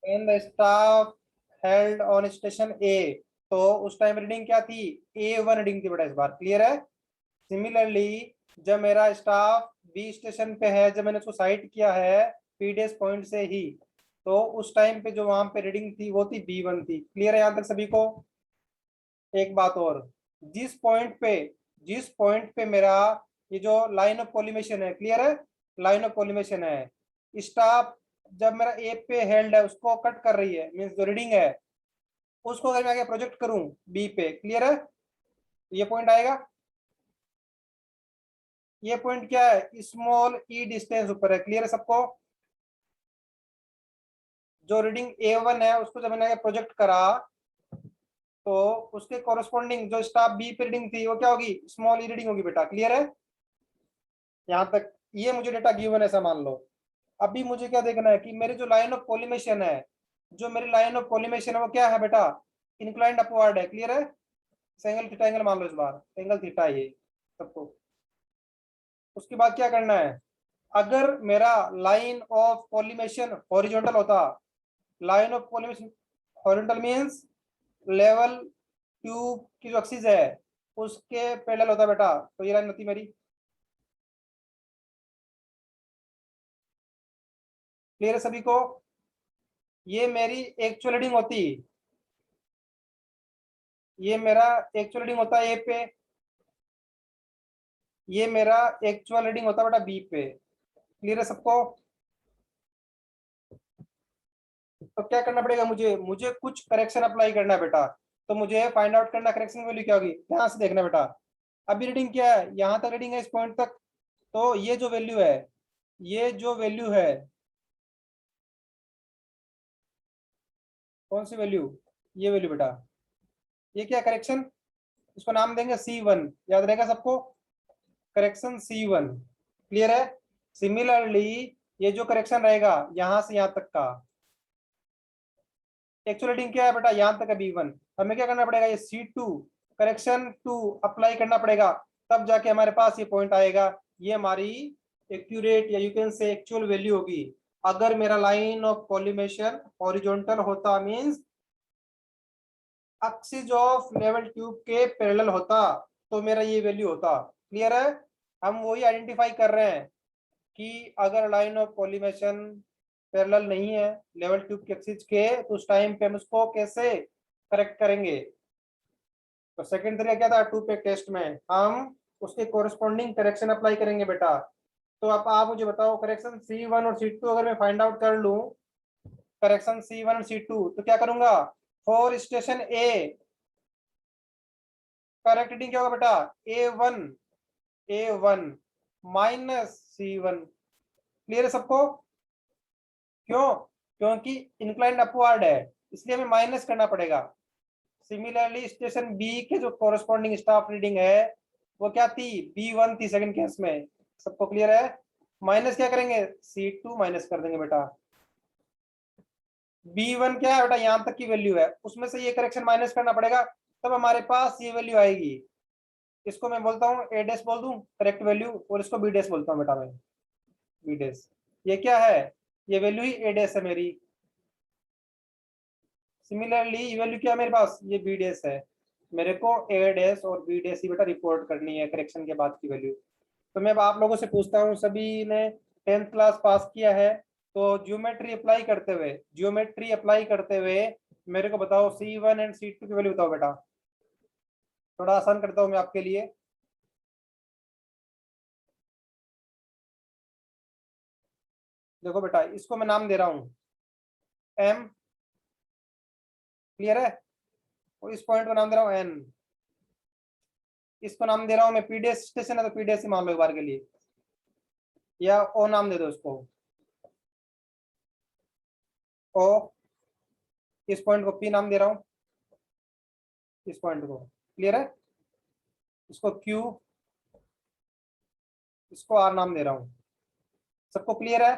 When the staff held on station A, तो उस time reading क्या थी? A1 रीडिंग थी बेटा इस बार। क्लियर है? सिमिलरली जब मेरा स्टाफ बी स्टेशन पे है, जब मैंने उसको साइट किया है पीडीएस पॉइंट से ही, तो उस टाइम पे जो वहां पे रीडिंग थी वो थी B1 थी। क्लियर है यहां तक सभी को? एक बात और, जिस पॉइंट पे जिस पॉइंट पे मेरा ये जो लाइन ऑफ कॉलिमेशन है, क्लियर है, लाइन ऑफ कॉलिमेशन है, स्टाफ जब मेरा ए पे हेल्ड है उसको कट कर रही है, मीन्स जो रीडिंग है उसको अगर मैं आगे प्रोजेक्ट करूं बी पे, क्लियर है, ये पॉइंट आएगा। ये पॉइंट क्या है? स्मॉल ई डिस्टेंस ऊपर है। क्लियर है सबको? जो रीडिंग A1 है उसको जब मैंने आगे प्रोजेक्ट करा, तो उसके कॉरेस्पॉन्डिंग जो स्टाफ बी पे रीडिंग थी वो क्या होगी? स्मॉल ई रीडिंग होगी बेटा। क्लियर है? यहाँ तक ये मुझे डेटा गिवन है ऐसा मान लो। अभी मुझे क्या देखना है कि मेरी जो लाइन ऑफ कॉलिमेशन है, जो मेरी लाइन ऑफ कॉलिमेशन है वो क्या है बेटा? इंक्लाइंड अपवर्ड है। क्लियर है? एंगल थीटा एंगल मान लो इस बार, एंगल थीटा ये सबको। उसके बाद क्या करना है? अगर मेरा लाइन ऑफ कॉलिमेशन हॉरिजॉन्टल होता, line of collimation horizontal means level tube की जो एक्सिस है उसके पैरेलल होता बेटा, तो ये लाइन होती मेरी। क्लियर है सभी को? ये मेरी एक्चुअल रीडिंग होती, ये मेरा एक्चुअल रीडिंग होता है ए पे, ये मेरा एक्चुअल रीडिंग होता है बेटा बी पे। क्लियर है सबको? तो क्या करना पड़ेगा मुझे? मुझे कुछ करेक्शन अप्लाई करना है बेटा। तो मुझे फाइंड आउट करना करेक्शन वैल्यू क्या होगी, ध्यान से देखना बेटा। अभी रीडिंग क्या है? यहाँ तक रीडिंग है इस पॉइंट तक, तो ये जो वैल्यू है, ये जो वैल्यू है, कौन सी वैल्यू? ये वैल्यू बेटा, ये क्या करेक्शन? इसको नाम देंगे C1, याद रहेगा सबको? Correction C1। क्लियर है? सिमिलरली ये जो करेक्शन रहेगा यहां से यहां तक का, एक्चुअल रीडिंग क्या है बेटा? यहां तक है B1। हमें क्या करना पड़ेगा? ये C2 करेक्शन 2 अप्लाई करना पड़ेगा, तब जाके हमारे पास ये पॉइंट आएगा। ये हमारी एक्यूरेट या यू कैन से एक्चुअल वैल्यू होगी। अगर मेरा लाइन ऑफ कॉलिमेशन हॉरिजॉन्टल होता, means axis of level tube के पैरेलल होता, तो मेरा ये वैल्यू होता। क्लियर है? हम वही आइडेंटिफाई कर रहे हैं कि अगर लाइन ऑफ कॉलिमेशन पैरेलल नहीं है लेवल ट्यूब के एक्सिस के, तो उस टाइम पे हम उसको कैसे करेक्ट करेंगे? तो सेकंड तरीका क्या था? टू पे टेस्ट में हम उसके कोरिस्पॉन्डिंग करेक्शन अप्लाई करेंगे बेटा। तो अब आप मुझे बताओ, करेक्शन C1 और C2 अगर मैं फाइंड आउट कर लूं, करेक्शन C1 और C2, तो क्या करूंगा? For station A correct reading क्या होगा बेटा? A1 minus C1। क्लियर है सबको? क्यों? क्योंकि इंक्लाइंड अपवर्ड है, इसलिए हमें माइनस करना पड़ेगा। सिमिलरली स्टेशन बी के जो कोरस्पॉन्डिंग स्टाफ रीडिंग है वो क्या थी? B1 थी सेकंड केस में। सबको क्लियर है? माइनस क्या करेंगे? C2 माइनस कर देंगे बेटा। B1 क्या है बेटा? यहां तक की वैल्यू है, उसमें से ये करेक्शन माइनस करना पड़ेगा, तब हमारे पास ये वैल्यू आएगी। इसको मैं बोलता हूँ A डैश बोल दूं करेक्ट वैल्यू, और इसको B डैश बोलता हूँ बेटा मैं, B डैश। ये क्या है? ये वैल्यू ही A डैश है मेरी। सिमिलरली ये वैल्यू क्या है मेरे पास? ये B डैश है। मेरे को A डैश और B डैश ही बेटा रिपोर्ट करनी है करेक्शन के बाद की वैल्यू। तो मैं अब आप लोगों से पूछता हूँ, सभी ने 10th क्लास पास किया है, तो ज्योमेट्री अप्लाई करते हुए मेरे को बताओ C1 एंड C2 की वैल्यू बताओ बेटा। थोड़ा आसान करता हूँ मैं आपके लिए। देखो बेटा, इसको मैं नाम दे रहा हूँ M। क्लियर है? और इस पॉइंट को नाम दे रहा हूँ N। इसको नाम दे रहा हूँ मैं पीडीएस स्टेशन है, तो पीडीएस ही मान लो एक बार के लिए, या O नाम दे दो इसको, O। इस पॉइंट को P नाम दे रहा हूँ, इस पॉइंट को। क्लियर है? इसको Q, इसको R नाम दे रहा हूँ। सबको क्लियर है?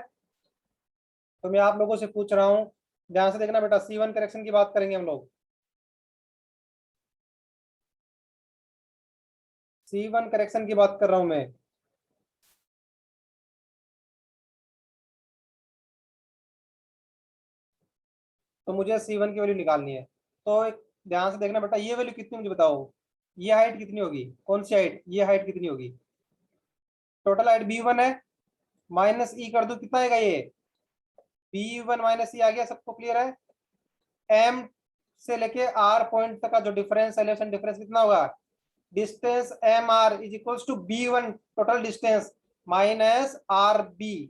तो मैं आप लोगों से पूछ रहा हूँ, ध्यान से देखना बेटा, C1 करेक्शन की बात करेंगे हम लोग। C1 करेक्शन की बात कर रहा हूं मैं। तो मुझे C1 की वैल्यू निकालनी है। तो एक ध्यान से देखना बेटा, ये वैल्यू कितनी मुझे बताओ, ये हाइट कितनी होगी, कौन सी हाइट, ये हाइट कितनी होगी, टोटल हाइट B1 है, माइनस ई कर दो, कितना आएगा ये B1 माइनस ई आ गया, सबको क्लियर है। M से लेके R पॉइंट तक का जो डिफरेंस, एलिवेशन डिफरेंस कितना होगा, distance MR is equals to B1 total distance minus RB,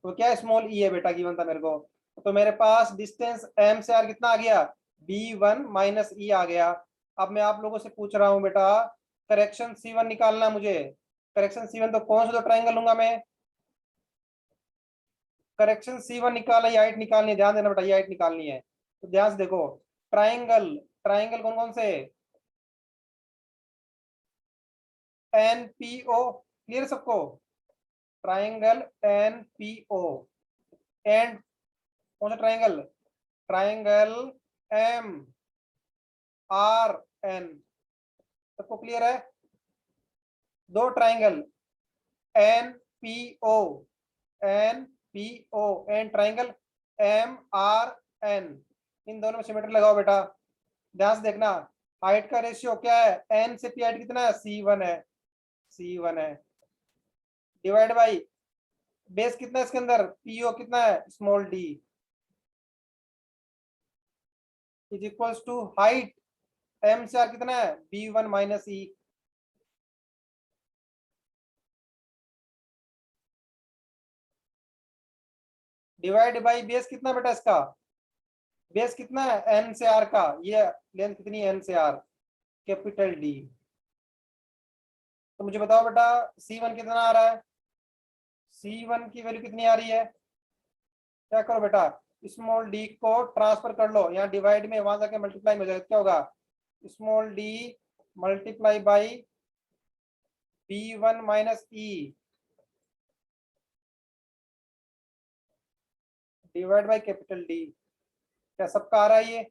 तो क्या स्मॉल ई है बेटा, गिवन था मेरे को। तो मेरे पास डिस्टेंस M से R कितना आ गया, B1 माइनस ई आ गया। अब मैं आप लोगों से पूछ रहा हूं बेटा, करेक्शन C1 निकालना मुझे। करेक्शन C1 तो कौन सा तो ट्राइंगल लूंगा मैं, करेक्शन C1 निकालना, ये हाइट निकालनी है, ध्यान देना बेटा, ये हाइट निकालनी है। तो ध्यान से देखो, ट्राइंगल, ट्राइंगल कौन कौन से, NPO, क्लियर सबको, ट्राइंगल NPO, एंड कौन सा ट्राइंगल, ट्राइंगल MRN, सबको क्लियर है। दो triangle NPO, NPO and triangle MRN, इन दोनों में सिमेट्री लगाओ बेटा। ध्यान से देखना, हाइट का रेशियो क्या है, N से P हाइट कितना है, C1 है, C1 है, डिवाइड बाई बेस कितना है इसके अंदर, PO कितना है, small d, is equals to height M से R कितना है, B1 माइनस ई, डिवाइड बाई बेस कितना बेटा इसका, बेस कितना है N से R का, ये लेंथ कितनी है N से R, कैपिटल D। तो मुझे बताओ बेटा C1 कितना आ रहा है, C1 की वैल्यू कितनी आ रही है, क्या करो बेटा, स्मॉल d को ट्रांसफर कर लो, यहाँ डिवाइड में वहां जाके मल्टीप्लाई में हो जाएगा, क्या होगा, small d multiply by B1 माइनस E divide by capital D। क्या सबका आ रहा है ये,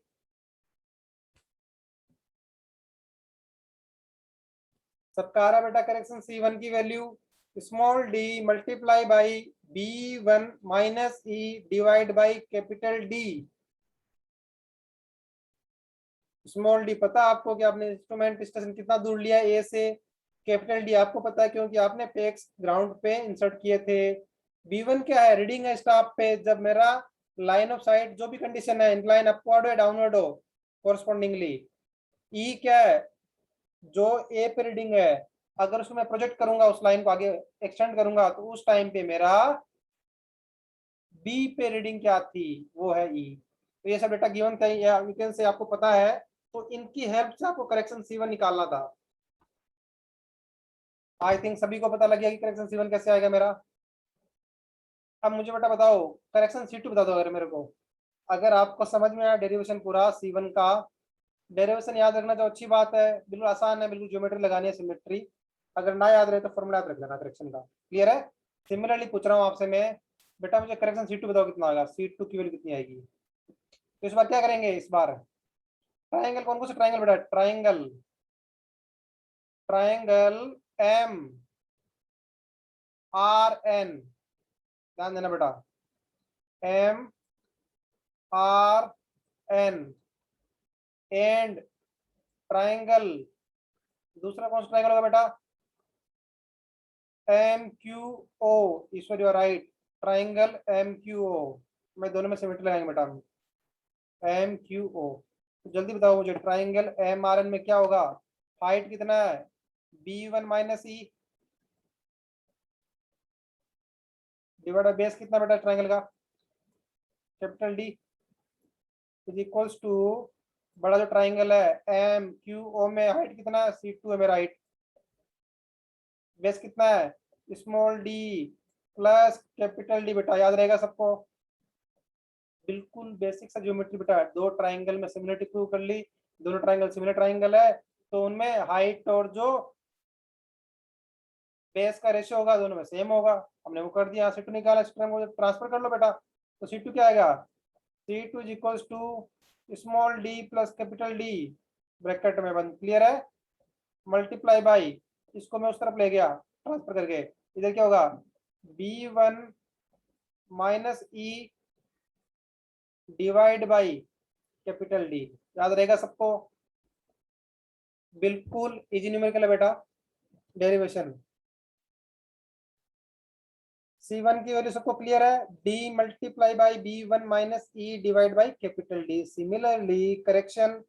सबका आ रहा है बेटा, करेक्शन C1 की value small d multiply by B1 माइनस E divide by capital D। Small D पता आपको कि आपने इंस्ट्रूमेंट स्टेशन कितना दूर लिया ए से, कैपिटल डी आपको पता है क्योंकि आपने पेक्स ग्राउंड पे इंसर्ट किए थे। B1 क्या है, रीडिंग है स्टाफ पे, जब मेरा लाइन ऑफ साइट जो भी कंडीशन है, इंक्लाइन अपवर्ड हो डाउनवर्ड हो कोरस्पॉन्डिंगली। ई क्या है, जो ए पे रीडिंग है, अगर उसको मैं प्रोजेक्ट करूंगा, उस लाइन को आगे एक्सटेंड करूंगा, तो उस टाइम पे मेरा बी पे रीडिंग क्या थी, वो है ई। तो ये सब डेटा गिवन था या वीकेंड से आपको पता है, तो इनकी हेल्प से आपको करेक्शन C1 निकालना था। आई थिंक सभी को पता लग गया कि करेक्शन C1 कैसे आएगा मेरा। अब मुझे बेटा बताओ करेक्शन C2 बता दो अगर मेरे को, अगर आपको समझ में आया डेरिवेशन पूरा C1 का, डेरिवेशन याद रखना जो अच्छी बात है, बिल्कुल आसान है, बिल्कुल ज्योमेट्री लगानी है, सिमेट्री, अगर ना याद रहे तो फॉर्मूला याद रख लेना करेक्शन का, क्लियर है। सिमिलरली पूछ रहा हूँ आपसे मैं, बेटा मुझे करेक्शन C2 बताओ कितना आएगा, C2 की वैल्यू कितनी आएगी। तो इस बार क्या करेंगे, इस बार ट्राइंगल, कौन कौन सा ट्राइंगल बेटा, ट्राइंगल, ट्राइंगल MRN, ध्यान देना बेटा, MRN एंड ट्राइंगल, दूसरा कौन सा ट्राइंगल होगा बेटा, MQO, Ishwar you are right, triangle MQO, मैं दोनों में सिमेट्री लगाएंगे बेटा हम, MQO। तो जल्दी बताओ मुझे, ट्राइंगल MRN में क्या होगा, हाइट कितना है, B1 माइनस ई डिवाइड बाय बेस कितना बेटा ट्राइंगल का, capital D is equals to, बड़ा जो ट्राइंगल है MQO में हाइट कितना है, C2 है मेरा हाइट, बेस कितना है, small d plus capital D, बेटा याद रहेगा सबको, बिल्कुल बेसिक सा ज्योमेट्री बेटा, दो ट्राइंगल में सिमिलरिटी प्रूव कर ली, दोनों ट्राइंगल सिमिलर ट्राइंगल है, तो उनमें हाइट और जो बेस का रेशियो होगा दोनों में सेम होगा, हमने वो कर दिया। C2 निकाला, को ट्रांसफर कर लो बेटा, तो C2 क्या आएगा, C2 is equals to small d plus capital D, bracket में बंद, क्लियर है, मल्टीप्लाई बाई, इसको मैं उस तरफ ले गया ट्रांसफर करके, इधर क्या होगा, B1 माइनस E divide by capital D. याद रहेगा सबको? बिल्कुल इजी न्यूमेरिकल है बेटा, डेरिवेशन। C1 की वैल्यू सबको क्लियर है, D multiply by B1 minus E divide by capital D. Similarly correction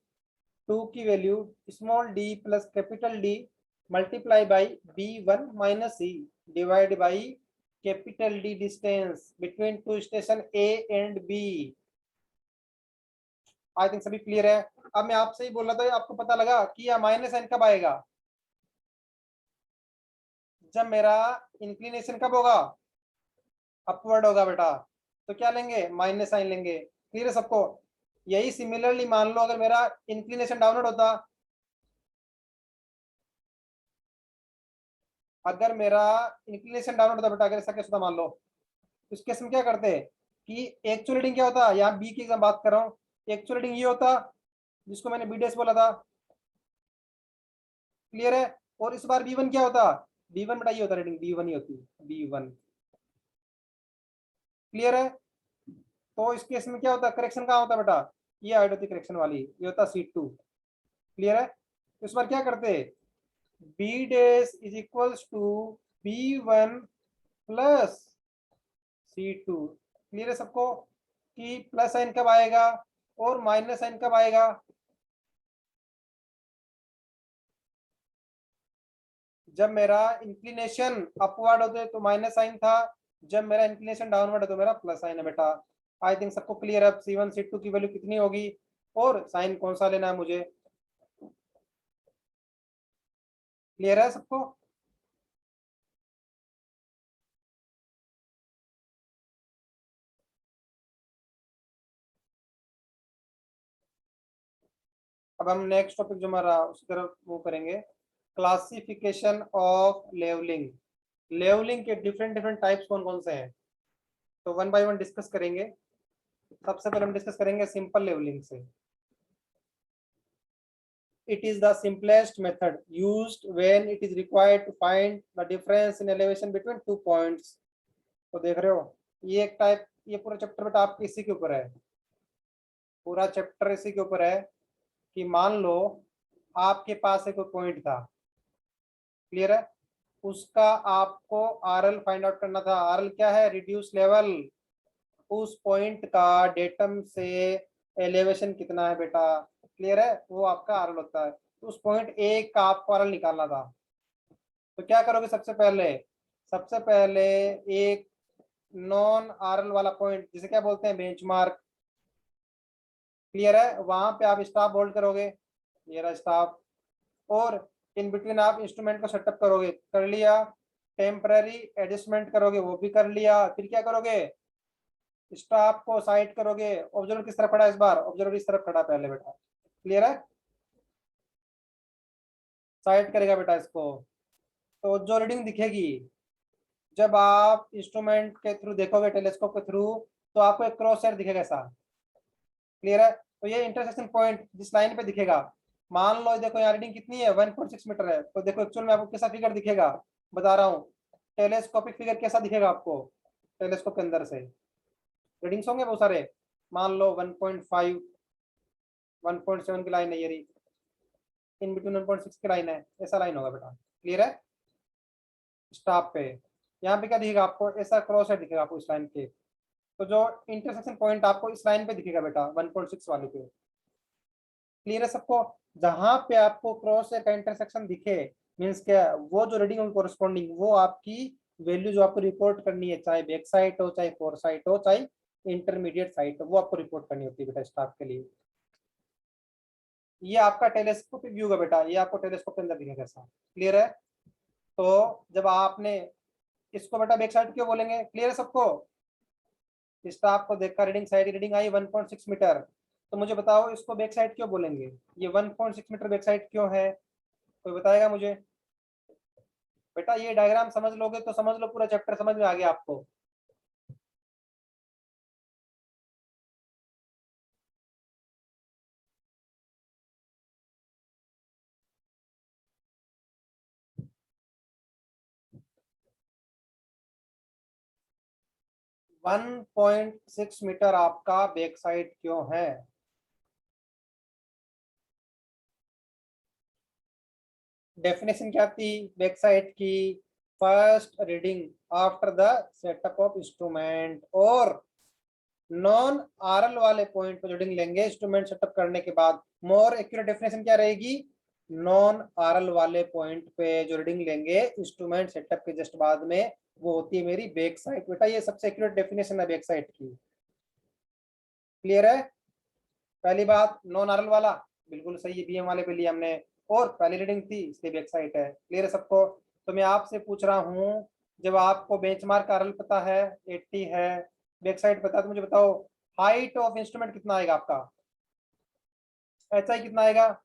2 की value small d plus capital D multiply by B1 minus E divide by capital D distance between two station A and B। I think सभी clear है। अब मैं आपसे ही बोल रहा था, आपको पता लगा कि यह माइनस साइन कब आएगा? जब मेरा इंक्लिनेशन कब होगा? अपवर्ड होगा बेटा। तो क्या लेंगे? माइनस साइन लेंगे। क्लियर है सबको? यही सिमिलरली मान लो अगर मेरा इंक्लिनेशन डाउनवर्ड होता, अगर मेरा इंक्लिनेशन डाउनवर्ड होता बेटा, अगर ऐसा केस होता मान लो, इस केस में क्या करते कि एक्चुअल रीडिंग क्या होता, यहाँ बी की बात कर रहा हूँ, एक्चुअल रीडिंग ये होता जिसको मैंने बी डेस बोला था। क्लियर है? और इस बार B1 क्या होता? B1 बेटा ये होता, रीडिंग B1 ही होती, B1। क्लियर है? तो इस केस में क्या होता, करेक्शन कहाँ होता बेटा? ये हाइट होती करेक्शन वाली, ये होता C2। क्लियर है? इस बार क्या करते, B डेस is equals to B1 plus C2। Clear है सबको कि प्लस साइन कब आएगा और माइनस साइन कब आएगा? जब मेरा इंक्लिनेशन अपवर्ड होते तो माइनस साइन था, जब मेरा इंक्लिनेशन डाउनवर्ड है तो मेरा प्लस साइन है बेटा। आई थिंक सबको क्लियर है। C1 C2 की वैल्यू कितनी होगी और साइन कौन सा लेना है मुझे? क्लियर है सबको? अब हम नेक्स्ट टॉपिक जो हमारा उसी तरफ वो करेंगे, क्लासिफिकेशन ऑफ लेवलिंग। लेवलिंग के डिफरेंट डिफरेंट टाइप्स कौन कौन से हैं, तो वन बाय वन डिस्कस करेंगे। सबसे पहले हम डिस्कस करेंगे सिंपल लेवलिंग से। It is the simplest method used when it is required to find the difference in elevation between two points। तो देख रहे हो, ये एक टाइप, ये पूरा चैप्टर बेटा आपके इसी के ऊपर है, पूरा चैप्टर इसी के ऊपर है कि मान लो आपके पास एक पॉइंट था। क्लियर है? उसका आपको RL फाइंड आउट करना था। RL क्या है? Reduce level. उस पॉइंट का डेटम से एलिवेशन कितना है बेटा? क्लियर है? वो आपका RL होता है। तो उस पॉइंट ए का आपको RL निकालना था। तो क्या करोगे सबसे पहले? सबसे पहले एक नॉन RL वाला पॉइंट, जिसे क्या बोलते हैं, बेंचमार्क। क्लियर है? वहां पे आप स्टॉप होल्ड करोगे, ये रहा स्टॉप। और इन बिटवीन आप इंस्ट्रूमेंट को सेटअप करोगे, कर लिया। टेम्पररी एडजस्टमेंट करोगे, वो भी कर लिया। फिर क्या करोगे? स्टॉप को साइड करोगे। ऑब्जर्वर किस तरफ खड़ा है इस बार? ऑब्जर्वर इस तरफ खड़ा पहले बेटा। क्लियर है? साइड करेगा बेटा इसको। तो जो रीडिंग दिखेगी जब आप इंस्ट्रूमेंट के थ्रू देखोगे, टेलीस्कोप के थ्रू, तो आपको एक क्रॉस सेट दिखेगा ऐसा। क्लियर है? तो ये इंटरसेक्शन पॉइंट जिस लाइन पे दिखेगा, मान लो देखो यहाँ रीडिंग कितनी है, 1.6 मीटर है। तो देखो एक्चुअल में आपको कैसा फिगर दिखेगा, बता रहा हूँ। टेलीस्कोपिक फिगर कैसा दिखेगा आपको? टेलीस्कोप के अंदर से रीडिंग्स होंगे बहुत सारे। मान लो 1.5, 1.7 की लाइन है ये रही, इन बिटवीन 1.6 की लाइन है, ऐसा लाइन होगा बेटा। क्लियर है? स्टॉप पे यहाँ पे क्या दिखेगा आपको? ऐसा क्रॉस है दिखेगा आपको इस लाइन के। तो जो इंटरसेक्शन पॉइंट आपको इस लाइन पे दिखेगा बेटा, 1.6 वाले पे। क्लियर है सबको? जहां पे आपको क्रॉस का इंटरसेक्शन दिखे, मींस क्या, वो जो रीडिंग होगी कोरस्पॉन्डिंग, वो आपकी वैल्यू जो आपको रिपोर्ट करनी है, चाहे बैक साइड हो, चाहे फोर साइड हो, चाहे इंटरमीडिएट साइड हो, वो आपको रिपोर्ट करनी होती है बेटा स्टाफ के लिए। ये आपका टेलीस्कोपिक व्यू है बेटा, ये आपको टेलीस्कोप के अंदर दिखेगा ऐसा। क्लियर है? तो जब आपने इसको बेटा बैक साइड क्यों बोलेंगे? क्लियर है सबको? स्टाफ को देखकर रीडिंग, साइड रीडिंग आई 1.6 मीटर, तो मुझे बताओ इसको बैक साइड क्यों बोलेंगे? ये 1.6 मीटर बैक साइड क्यों है? कोई बताएगा मुझे? बेटा ये डायग्राम समझ लोगे तो समझ लो, पूरा चैप्टर समझ में आ गया आपको। वन 1.6 मीटर आपका बैक साइड क्यों है? डेफिनेशन क्या थी बैक साइड की? First reading after the setup of instrument, और नॉन आरएल वाले पॉइंट पर रीडिंग लेंगे इंस्ट्रूमेंट सेटअप करने के बाद। मोर एक्यूरेट डेफिनेशन क्या रहेगी? नॉन आरएल वाले पॉइंट पे जो रीडिंग लेंगे इंस्ट्रूमेंट सेटअप के जस्ट बाद में, वो होती है मेरी बैक साइड। बेटा ये सबसे एक्यूरेट डेफिनेशन है बैक साइड की। क्लियर है? पहली बात नॉन आरएल वाला बिल्कुल सही है, बीएम वाले पे लिया हमने, और पहली रीडिंग थी इसलिए बैक साइड है। क्लियर है सबको? तो मैं आपसे पूछ रहा हूँ, जब आपको बेंचमार्क आरएल पता है 80 है, बैक साइड पता है, तो मुझे बताओ हाइट ऑफ इंस्ट्रूमेंट कितना आएगा आपका? एचआई कितना आएगा?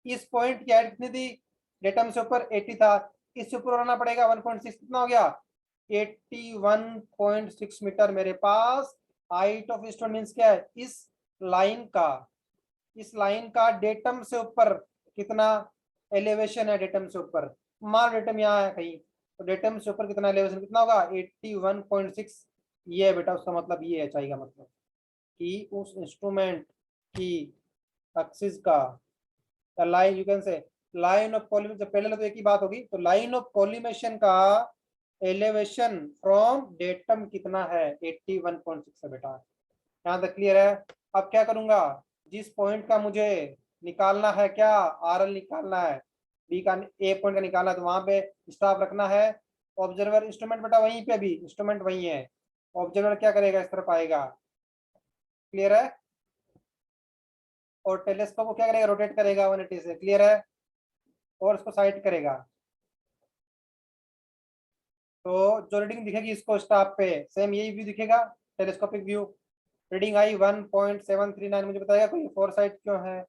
इस पॉइंट की हाइट कितनी थी? डेटम से ऊपर 80 था, इससे ऊपर आना पड़ेगा 1.6, कितना हो गया? 81.6 मीटर मेरे पास हाइट ऑफ इंस्ट्रूमेंट मींस क्या है? इस लाइन का, इस लाइन का डेटम से ऊपर कितना एलिवेशन है? डेटम से ऊपर, मान डेटम यहाँ है कहीं, तो डेटम से ऊपर कितना एलिवेशन, कितना होगा? 81.6। ये है बेटा उसका मतलब, ये है चाहिए मतलब कि उस इंस्ट्रूमेंट की एक्सिस का लाइन, यू कैन से लाइन ऑफ कॉलिमेशन, पहले तो एक ही बात होगी, तो लाइन ऑफ कॉलिमेशन का एलिवेशन फ्रॉम डेटम कितना है? 81.6 है बेटा। यहाँ तक क्लियर है? अब क्या करूंगा, जिस पॉइंट का मुझे निकालना है, क्या आरएल निकालना है, बी का ए पॉइंट का निकालना है, तो वहां पे स्टाफ रखना है। ऑब्जर्वर इंस्ट्रूमेंट बेटा वहीं पे, भी इंस्ट्रूमेंट वहीं है, ऑब्जर्वर क्या करेगा? इस तरफ आएगा। क्लियर है? और टेलीस्कोप को क्या करेगा? रोटेट करेगा 180 से। क्लियर है? और उसको साइड करेगा, तो जो रीडिंग दिखेगी इसको स्टाफ पे, सेम यही व्यू दिखेगा, टेलीस्कोपिक व्यू। रीडिंग आई 1.739, मुझे बताएगा कोई फोर साइड क्यों है?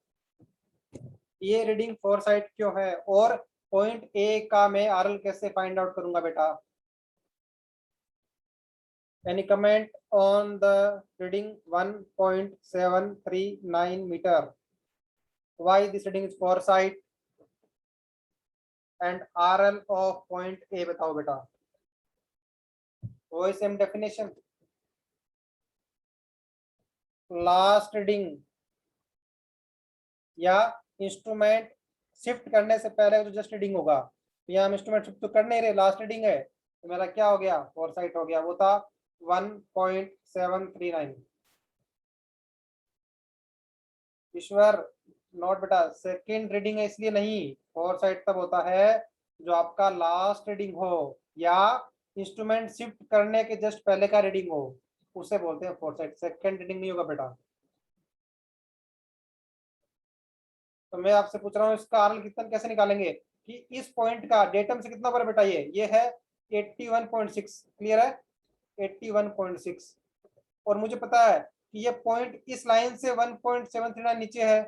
ये रीडिंग फोर साइड क्यों है? और पॉइंट ए का मैं आरएल कैसे फाइंड आउट करूंगा बेटा? Any comment on the reading 1.739 metre? Why this reading is fore side and RL of point A, बताओ बेटा। वही सेम डेफिनेशन, लास्ट रीडिंग या इंस्ट्रूमेंट शिफ्ट करने से पहले जो जस्ट रीडिंग होगा, तो यहाँ हम इंस्ट्रूमेंट शिफ्ट तो कर नहीं रहे, लास्ट रीडिंग है, तो मेरा क्या हो गया? फोर साइट हो गया, वो था 1.739। ईश्वर नोट बेटा, सेकेंड रीडिंग है इसलिए नहीं, फोर साइट तब होता है जो आपका लास्ट रीडिंग हो या इंस्ट्रूमेंट शिफ्ट करने के जस्ट पहले का रीडिंग हो, उसे बोलते हैं फोर साइट। सेकेंड रीडिंग नहीं होगा बेटा। तो मैं आपसे पूछ रहा हूँ इसका आरएल कितना कैसे निकालेंगे, कि इस पॉइंट का डेटम से कितना ऊपर बेटा? ये है 81.6। क्लियर है? 81.6, और मुझे पता है कि ये पॉइंट इस लाइन से 1.739 नीचे है,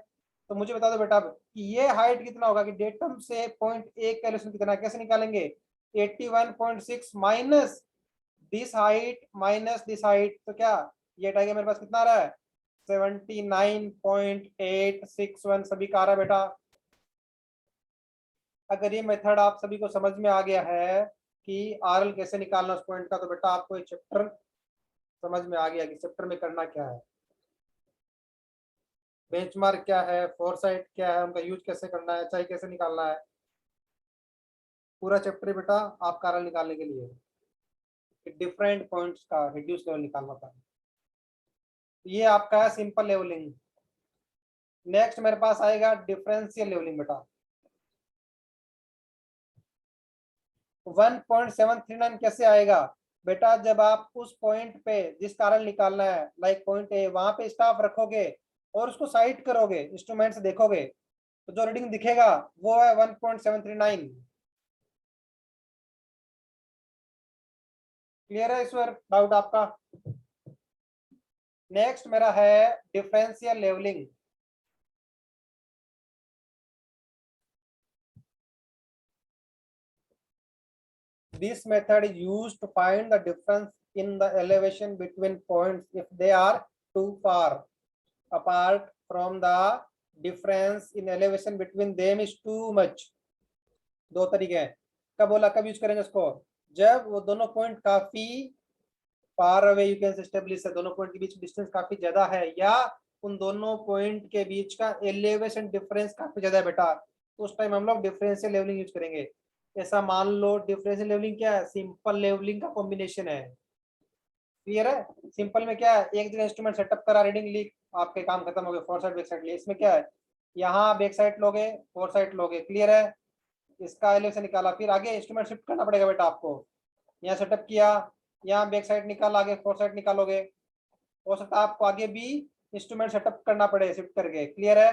तो मुझे बता दो बेटा अब कि ये हाइट कितना होगा, कि डेटम से पॉइंट ए का एलिवेशन कितना है? कैसे निकालेंगे? 81.6 minus this height minus this height, तो क्या ये हटाएगा, मेरे पास कितना आ रहा है? 79.861 सभी का आ रहा है बेटा। अगर ये मेथड आप सभी को समझ में आ गया है कि आरएल कैसे निकालना उस पॉइंट का, तो बेटा आपको ये चैप्टर समझ में आ गया कि चैप्टर में करना क्या है, बेंचमार्क क्या है, फोरसाइट क्या है, उनका यूज कैसे करना है, एचआई कैसे निकालना है। पूरा चैप्टर बेटा आपका आरएल निकालने के लिए डिफरेंट पॉइंट्स का रिड्यूस लेवल निकालना था। ये आपका है सिंपल लेवलिंग। नेक्स्ट मेरे पास आएगा डिफरेंशियल लेवलिंग बेटा। 1.739 कैसे आएगा बेटा? जब आप उस पॉइंट पे जिस कारण निकालना है, लाइक पॉइंट ए, वहां पे स्टाफ रखोगे और उसको साइड करोगे, इंस्ट्रूमेंट से देखोगे, तो जो रीडिंग दिखेगा वो है 1.739। क्लियर है ईश्वर? डाउट आपका? नेक्स्ट मेरा है differential levelling. This method is used to find the difference in the elevation between points if they are too far apart from the difference in elevation between them is too much। दो तरीके हैं, कब बोला कब use करेंगे इसको? जब वो दोनों पॉइंट काफी far away, you can establish है, दोनों पॉइंट के बीच डिस्टेंस काफी ज्यादा है, या उन दोनों पॉइंट के बीच का एलिवेशन डिफरेंस काफी ज्यादा है बेटा, तो उस टाइम हम लोग डिफरेंशियल लेवलिंग यूज करेंगे। ऐसा मान लो डिफरेंशियल लेवलिंग क्या है, सिंपल लेवलिंग का कॉम्बिनेशन है। क्लियर है? सिंपल में क्या है, एक जगह इंस्ट्रूमेंट सेटअप करा, रीडिंग ली, आपके काम खत्म हो गए, फोर साइड बैक साइड लिए। इसमें क्या है, यहाँ बैक साइड लोगे, फोर साइड लोगे। क्लियर है? इसका एलिवेशन निकाला, फिर आगे इंस्ट्रूमेंट शिफ्ट करना पड़ेगा बेटा आपको। यहाँ सेटअप किया, यहाँ बैक साइड निकाला, आगे फोर साइड निकालोगे। हो सकता है आपको आगे भी इंस्ट्रूमेंट सेटअप करना पड़े शिफ्ट करके। क्लियर है?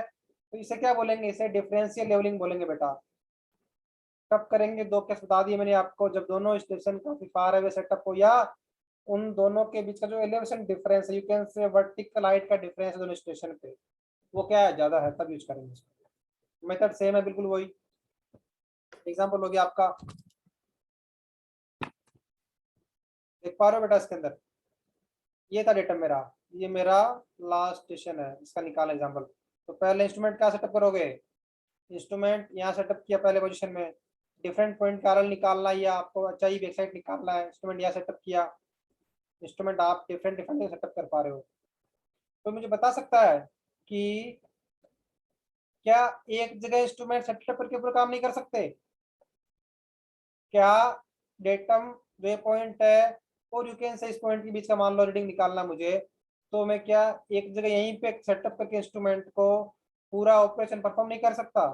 तो इसे क्या बोलेंगे, इसे डिफरेंशियल लेवलिंग बोलेंगे बेटा। कब करेंगे, दो केस बता दिए मैंने आपको, जब दोनों स्टेशन काफी फार अवे सेटअप हो, या उन दोनों के बीच का जो एलिवेशन डिफरेंस है, यू कैन से वर्टिकल हाइट का डिफरेंस है दोनों स्टेशन पे, वो क्या है, ज्यादा है, तब यूज करेंगे। मेथड सेम है बिल्कुल वही। एग्जाम्पल हो गया आपका, देख पा रहे हो बेटा इसके अंदर, ये था डेटा मेरा, ये मेरा लास्ट स्टेशन है, इसका निकाल एग्जाम्पल। तो पहले इंस्ट्रूमेंट क्या सेटअप करोगे, इंस्ट्रूमेंट यहाँ सेटअप किया पहले पोजीशन में, डिफरेंट पॉइंट का RL निकालना है, या आपको अच्छा ही बैक साइड निकालना है, इंस्ट्रूमेंट यहाँ सेटअप किया, इंस्ट्रूमेंट आप डिफरेंट डिफरेंट सेटअप कर पा रहे हो। तो मुझे बता सकता है कि क्या एक जगह इंस्ट्रूमेंट सेटअप करके पूरा काम नहीं कर सकते? क्या डेटम वे पॉइंट है और यू कैन से इस पॉइंट के बीच का मान लो रीडिंग निकालना मुझे, तो मैं क्या एक जगह यहीं पे सेटअप करके इंस्ट्रूमेंट को पूरा ऑपरेशन परफॉर्म नहीं कर सकता?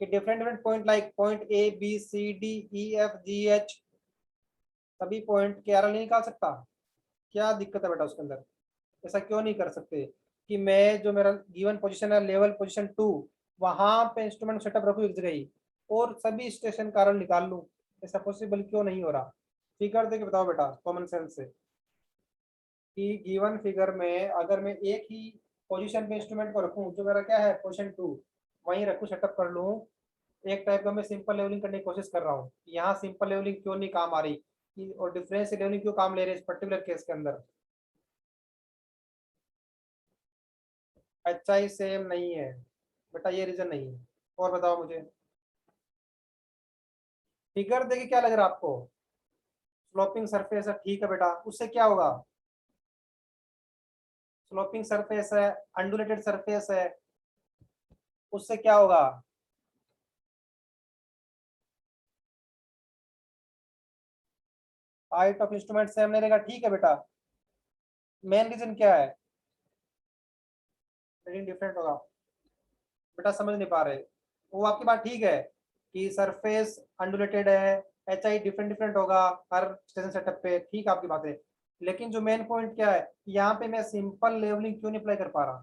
कि different different point like point A B C D E F G H, सभी पॉइंट के RL नहीं निकाल सकता? क्या दिक्कत है बेटा उसके अंदर? ऐसा क्यों नहीं कर सकते कि मैं जो मेरा गिवन पोजीशन है लेवल पोजीशन 2, वहां पे इंस्ट्रूमेंट सेटअप रखूँ एक जगह ही, और सभी स्टेशन का RL निकाल लूँ? ऐसा पॉसिबल क्यों नहीं हो रहा? फिगर देके बताओ बेटा कॉमन सेंस से, कि गिवन फिगर में अगर मैं एक ही पोजीशन पे इंस्ट्रूमेंट को रखूं, जो मेरा क्या है पोजीशन 2, वहीं रखूं सेटअप कर लूं, एक टाइप का मैं सिंपल लेवलिंग करने की कोशिश कर रहा हूँ, यहाँ सिंपल लेवलिंग क्यों नहीं काम आ रही और डिफरेंस लेवलिंग क्यों काम ले रही है इस पर्टिकुलर केस के अंदर? अच्छा ही सेम नहीं है बेटा, ये रीजन नहीं है। और बताओ मुझे, फिगर देखिए क्या लग रहा है आपको, स्लोपिंग सरफेस है, ठीक है बेटा, उससे क्या होगा, स्लोपिंग सरफेस है, अंडुलेटेड सरफेस है, उससे क्या होगा? हाइट ऑफ इंस्ट्रूमेंट सेम नहीं रहेगा, ठीक है बेटा, मेन रीजन क्या है, रीडिंग डिफरेंट होगा। बेटा समझ नहीं पा रहे, वो आपकी बात ठीक है कि सरफेस अंडुलेटेड है, HI डिफरेंट डिफरेंट होगा हर स्टेशन सेटअप पे, ठीक है आपकी बात है, लेकिन जो मेन पॉइंट क्या है, यहाँ पे मैं सिंपल लेवलिंग क्यों नहीं अप्लाई कर पा रहा?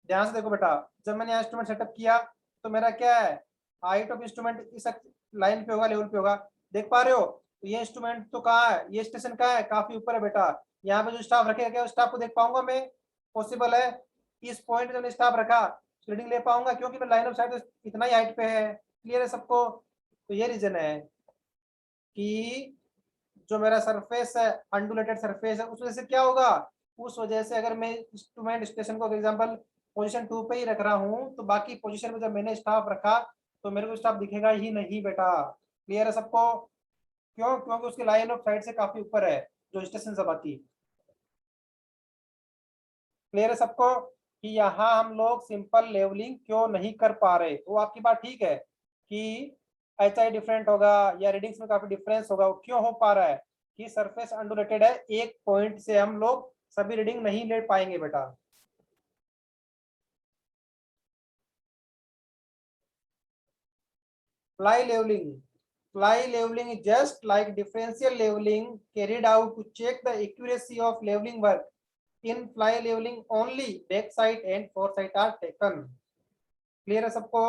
ध्यान से देखो बेटा, जब मैंने यहाँ इंस्ट्रूमेंट सेटअप किया, तो मेरा क्या है, हाइट ऑफ इंस्ट्रूमेंट इस लाइन पे होगा, लेवल पे होगा, देख पा रहे हो? तो ये इंस्ट्रूमेंट तो कहाँ है, ये स्टेशन कहाँ है, काफी ऊपर है बेटा। यहाँ पे जो स्टाफ रखेगा क्या स्टाफ को देख पाऊंगा मैं? पॉसिबल है? इस पॉइंट पे स्टाफ रखा, रीडिंग ले पाऊंगा? क्योंकि मैं लाइन ऑफ साइट इतना ही हाइट पे है। क्लियर है सबको? तो ये रीजन है कि जो मेरा सरफेस है अंडुलेटेड सरफेस है, उस वजह से क्या होगा, उस वजह से अगर मैं इंस्ट्रूमेंट स्टेशन को एग्जांपल पोजीशन 2 पे ही रख रहा हूँ, तो बाकी पोजीशन में जब मैंने स्टाफ रखा, तो मेरे को स्टाफ दिखेगा ही नहीं बेटा। क्लियर है सबको? क्यों? क्योंकि उसकी लाइन ऑफ साइट से काफी ऊपर है जो स्टेशन सब आती। क्लियर है सबको कि यहाँ हम लोग सिंपल लेवलिंग क्यों नहीं कर पा रहे? वो आपकी बात ठीक है कि HI डिफरेंट होगा या रीडिंग्स में काफी डिफरेंस होगा, वो क्यों हो पा रहा है कि सरफेस अंडुलेटेड है, एक पॉइंट से हम लोग सभी रीडिंग नहीं ले पाएंगे बेटा। Fly levelling, fly leveling is just like differential leveling carried out to check the accuracy of leveling work. In fly leveling only backside and foresight are taken. Clear है सबको?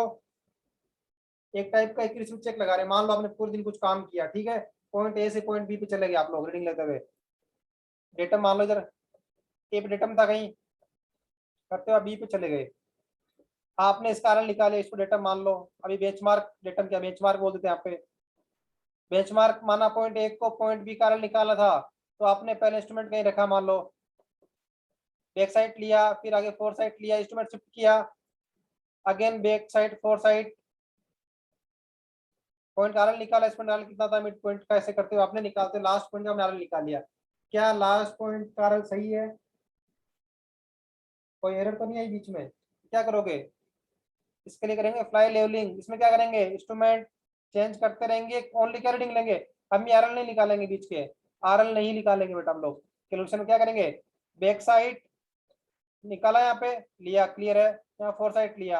एक टाइप का एक्यूरेसी चेक लगा रहे हैं, मान लो आपने पूरे दिन कुछ काम किया, ठीक है, पॉइंट ए से पॉइंट बी पे चले गए आप लोग रीडिंग लेते हुए, डेटम मान लो इधर ए पे डेटम था, कहीं करते हुए बी पे चले गए, आपने इस कारण निकाले, इसको डेटम मान लो, अभी बेंचमार्क डेटम, क्या बेंचमार्क बोल देते हैं यहाँ पे, बेंचमार्क माना पॉइंट ए को पॉइंट बी कारण निकाला था, तो आपने पहले इंस्ट्रूमेंट कहीं रखा, मान लो बैक साइड लिया, फिर आगे फोर साइड लिया, इंस्ट्रूमेंट शिफ्ट किया, again back side fore side, point कारण निकाला, इस पॉइंट कारण कितना था, मिड पॉइंट का ऐसे करते हुए आपने निकालते लास्ट पॉइंट का कारण निकाल लिया। क्या लास्ट पॉइंट कारण सही है? कोई एरर तो नहीं आई बीच में? क्या करोगे? इसके लिए करेंगे फ्लाई लेवलिंग। इसमें क्या करेंगे? इंस्ट्रूमेंट चेंज करते रहेंगे, ओनली क्या रीडिंग लेंगे? हम आरएल नहीं निकालेंगे बीच के, आरएल नहीं निकालेंगे बेटा हम लोग। कैलकुलेशन में क्या करेंगे? बैक साइड निकाला, यहाँ पे लिया, क्लियर है, यहाँ फोर साइड लिया,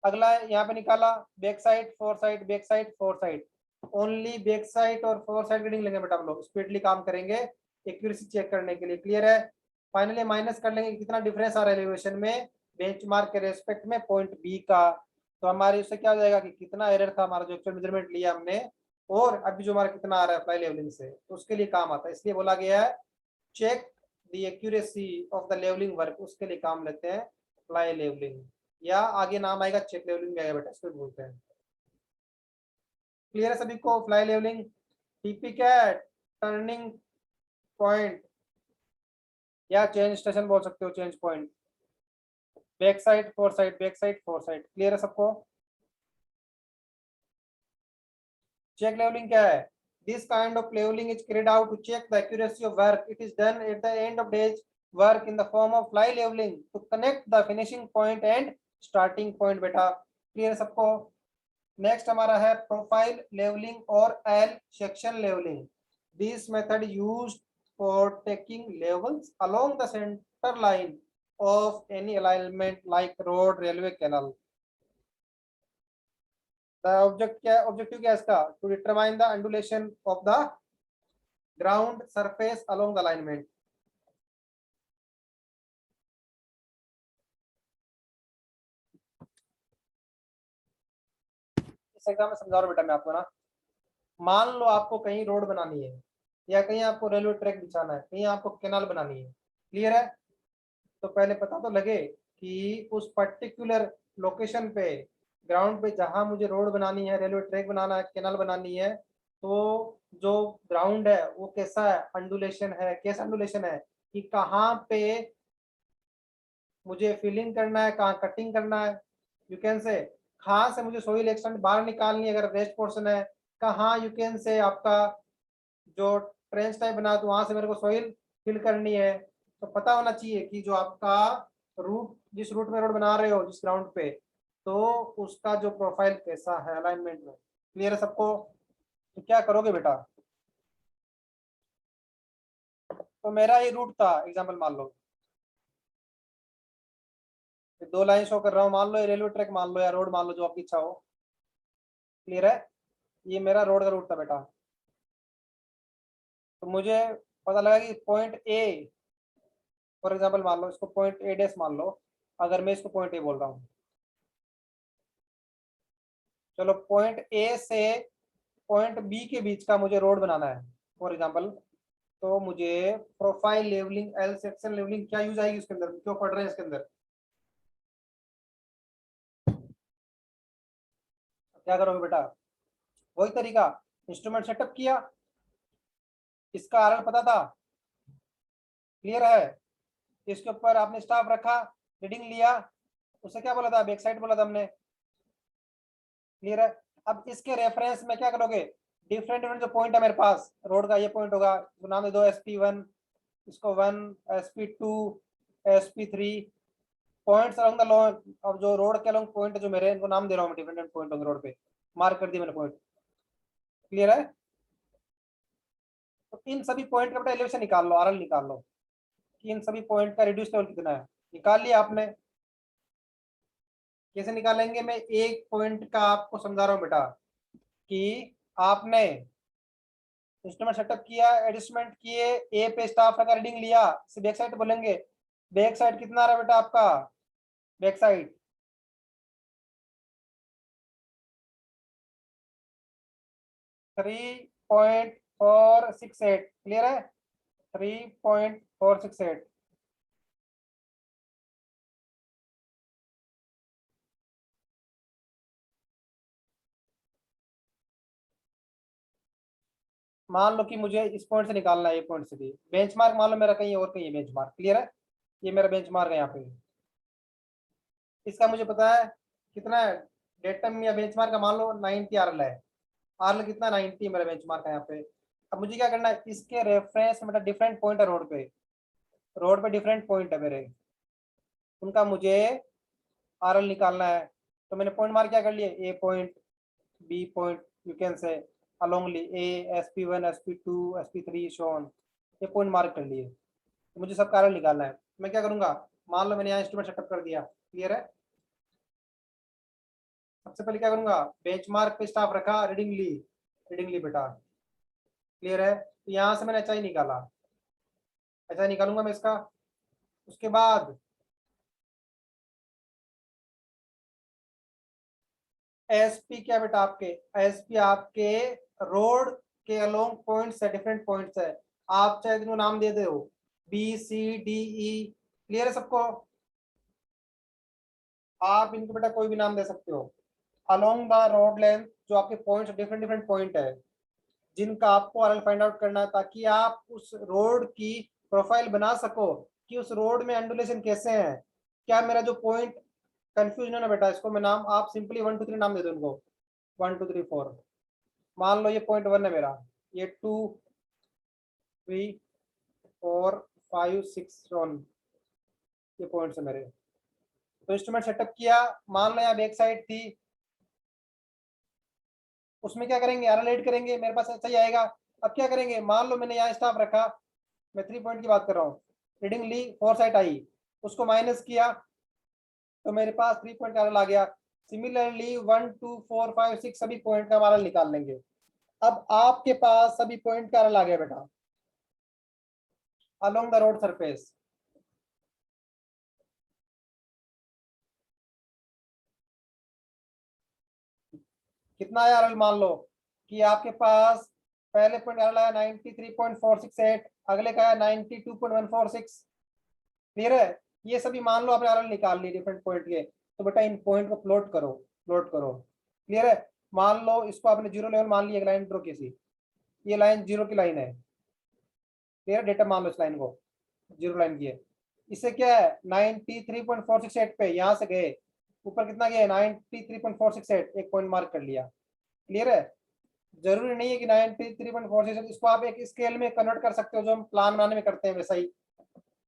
अगला यहाँ पे निकाला, back side fore side, back side fore side, only back side और फोर साइड रीडिंग लेंगे बेटा हम लोग, स्पीडली काम करेंगे एक्यूरेसी चेक करने के लिए, क्लियर है। फाइनली माइनस कर लेंगे कितना डिफरेंस आ रहा है एलिवेशन में बेंचमार्क के रेस्पेक्ट में पॉइंट बी का, तो हमारे उससे क्या हो जाएगा कि कितना एरर था हमारा जो एक्चुअल मेजरमेंट लिया हमने, और अभी जो हमारा कितना आ रहा है फ्लाई लेवलिंग से, तो उसके लिए काम आता है। इसलिए बोला गया है check the accuracy of the levelling work, उसके लिए काम लेते हैं फ्लाई लेवलिंग, या आगे नाम आएगा चेक लेवलिंग भी आएगा बेटा, इसको बोलते हैं। क्लियर है सभी को? फ्लाई लेवलिंग टीपी क्या है? टर्निंग पॉइंट या चेंज स्टेशन बोल सकते हो, change point, back side fore side, back side fore side, clear है सबको? चेक लेवलिंग क्या है? This kind of levelling is carried out to check the accuracy of work. It is done at the end of day's work in the form of fly leveling to connect the finishing point and starting point बेटा, clear है सबको? Next हमारा है profile levelling और L section levelling. This method used for taking levels along the centre line of any alignment like road, railway, canal. The object क्या है? Objective क्या है इसका? To determine the undulation of the ground surface along the alignment. इस exam में समझा रहा हूं बेटा मैं आपको ना। मान लो आपको कहीं रोड बनानी है, या कहीं आपको रेलवे ट्रैक बिछाना है, कहीं आपको कैनाल बनानी है, क्लियर है? तो पहले पता तो लगे कि उस पर्टिकुलर लोकेशन पे, ग्राउंड पे जहां मुझे रोड बनानी है, रेलवे ट्रैक बनाना है, कैनाल बनानी है, तो जो ग्राउंड है वो कैसा है? अंडुलेशन है। कैसा अंडुलेशन है? कि कहाँ पे मुझे फिलिंग करना है, कहाँ कटिंग करना है, यू कैन से कहाँ से मुझे सोइल एक्सटेंट बाहर निकालनी है अगर वेस्ट पोर्शन है, कहाँ यू कैन से आपका जो ट्रेंच टाइप बना तो वहां से मेरे को सोइल फिल करनी है। तो पता होना चाहिए कि जो आपका रूट, जिस रूट में रोड बना रहे हो जिस ग्राउंड पे, तो उसका जो प्रोफाइल कैसा है अलाइनमेंट में, क्लियर है सबको? तो क्या करोगे बेटा? तो मेरा ये रूट था, एग्जाम्पल मान लो दो लाइन शो कर रहा हूँ, मान लो ये रेलवे ट्रैक मान लो या रोड मान लो, जो आपकी इच्छा हो, क्लियर है? ये मेरा रोड का रूट था बेटा। तो मुझे पता लगा कि पॉइंट ए, फॉर एग्जाम्पल मान लो इसको पॉइंट ए डैश मान लो, अगर मैं इसको पॉइंट ए बोल रहा हूँ, चलो पॉइंट ए से पॉइंट बी के बीच का मुझे रोड बनाना है फॉर एग्जाम्पल, तो मुझे profile levelling, L section levelling क्या यूज आएगी उसके अंदर, क्यों पढ़ रहे हैं इसके अंदर? क्या करोगे बेटा? वही तरीका, इंस्ट्रूमेंट सेटअप किया, इसका आरएल पता था, क्लियर है? इसके ऊपर आपने स्टाफ रखा, रीडिंग लिया, उसे क्या बोला था? बैक साइड बोला था हमने, क्लियर है? अब इसके रेफरेंस में क्या करोगे? डिफरेंट डिफरेंट जो पॉइंट है मेरे पास, रोड का ये पॉइंट होगा, तो नाम दे दो SP1, इसको 1, SP2, SP3, points along the long. अब जो रोड के अलोंग पॉइंट जो मेरे, इनको नाम दे रहा हूँ मैं, डिफरेंट डिफरेंट पॉइंट होंगे रोड पे, मार्क कर दिया मैंने पॉइंट, क्लियर है? तो इन सभी पॉइंट का बेटा एलिवेशन निकाल लो, आरएल निकाल लो कि इन सभी पॉइंट का रिड्यूस लेवल कितना है, निकाल लिया आपने। कैसे निकालेंगे? मैं एक पॉइंट का आपको समझा रहा हूँ बेटा, कि आपने इंस्ट्रूमेंट सेटअप किया, एडजस्टमेंट किए, ए पे स्टाफ का रीडिंग लिया, इसे बैक साइड बोलेंगे। बैक साइड कितना आ रहा है बेटा आपका? बैक साइड 3.468, क्लियर है? 3.468। मान लो कि मुझे इस पॉइंट से निकालना है, ये पॉइंट से भी बेंचमार्क मान लो मेरा कहीं और कहीं है बेंचमार्क, क्लियर है? ये मेरा बेंचमार्क है यहाँ पे, इसका मुझे पता है कितना है डेटम या बेंचमार्क का, मान लो 90 आरएल है, आरएल कितना 90 मेरा बेंचमार्क है यहाँ पे। अब मुझे क्या करना है? इसके रेफरेंस में डिफरेंट पॉइंट है रोड पे, रोड पे डिफरेंट पॉइंट है मेरे, उनका मुझे आरएल निकालना है। तो मैंने पॉइंट मार्क क्या कर लिए, A point, B point, you can say alongly A, SP1, SP2, SP3 shown, ये पॉइंट मार्क कर लिए। तो मुझे सबका आरएल निकालना है। मैं क्या करूंगा, मान लो मैंने यहाँ इंस्ट्रूमेंट सेटअप कर दिया, क्लियर है। सबसे पहले क्या करूंगा, बेंचमार्क पे स्टाफ रखा, रीडिंग ली बेटा, क्लियर है। तो यहाँ से मैंने HI निकाला, HI निकालूंगा मैं इसका। उसके बाद SP क्या बेटा, आपके SP आपके रोड के अलोंग पॉइंट्स है, डिफरेंट पॉइंट्स है। आप चाहे इनको नाम दे दो BCDE, क्लियर है सबको। आप इनको बेटा कोई भी नाम दे सकते हो। अलोंग द रोड लेंथ जो आपके पॉइंट्स, डिफरेंट डिफरेंट पॉइंट है जिनका आपको आरएल फाइंड आउट करना है, ताकि आप उस रोड की प्रोफाइल बना सको कि उस रोड में एंडुलेशन कैसे है। क्या मेरा जो पॉइंट कंफ्यूजन है ना बेटा, इसको मैं नाम, आप सिंपली 1 2 3 नाम दे दो इनको, 1 2 3 4। मान लो ये पॉइंट 1 है मेरा, ये 2 3 4 5 6 1, ये पॉइंट्स है मेरे। तो इंस्ट्रूमेंट सेटअप किया, मान लो यहाँ बैक साइड थी, उसमें क्या करेंगे, आरएल ऐड करेंगे, मेरे पास ऐसा ही आएगा। अब क्या करेंगे, मान लो मैंने यहाँ स्टाफ रखा, मैं 3 पॉइंट की बात कर रहा हूँ, रीडिंग ली, 4 साइट आई, उसको माइनस किया, तो मेरे पास 3 पॉइंट का आरएल आ गया। सिमिलरली 1 2 4 5 6 सभी पॉइंट का आरएल निकाल लेंगे। अब आपके पास सभी पॉइंट का आरएल आ गया बेटा अलोंग द रोड सरफेस। कितना आया आरएल, मान लो कि आपके पास पहले पॉइंट आरएल आया 93.468, अगले का आया 92.146, क्लियर है। ये सभी मान लो आपने आरएल निकाल लिए डिफरेंट पॉइंट के, तो बेटा इन पॉइंट को प्लॉट करो, क्लियर है। मान लो इसको आपने जीरो लेवल मान लिया, एक लाइन ड्रॉ की सी, ये लाइन जीरो की लाइन है, क्लियर। डेटा मान लो इस लाइन को जीरो लाइन की है। इससे क्या है 93.468 पे यहाँ से गए ऊपर कितना गया 93.468, एक पॉइंट मार्क कर लिया, क्लियर है। जरूरी नहीं है कि 93.468, इसको आप एक स्केल में कन्वर्ट कर सकते हो, जो हम प्लान बनाने में करते हैं वैसा ही।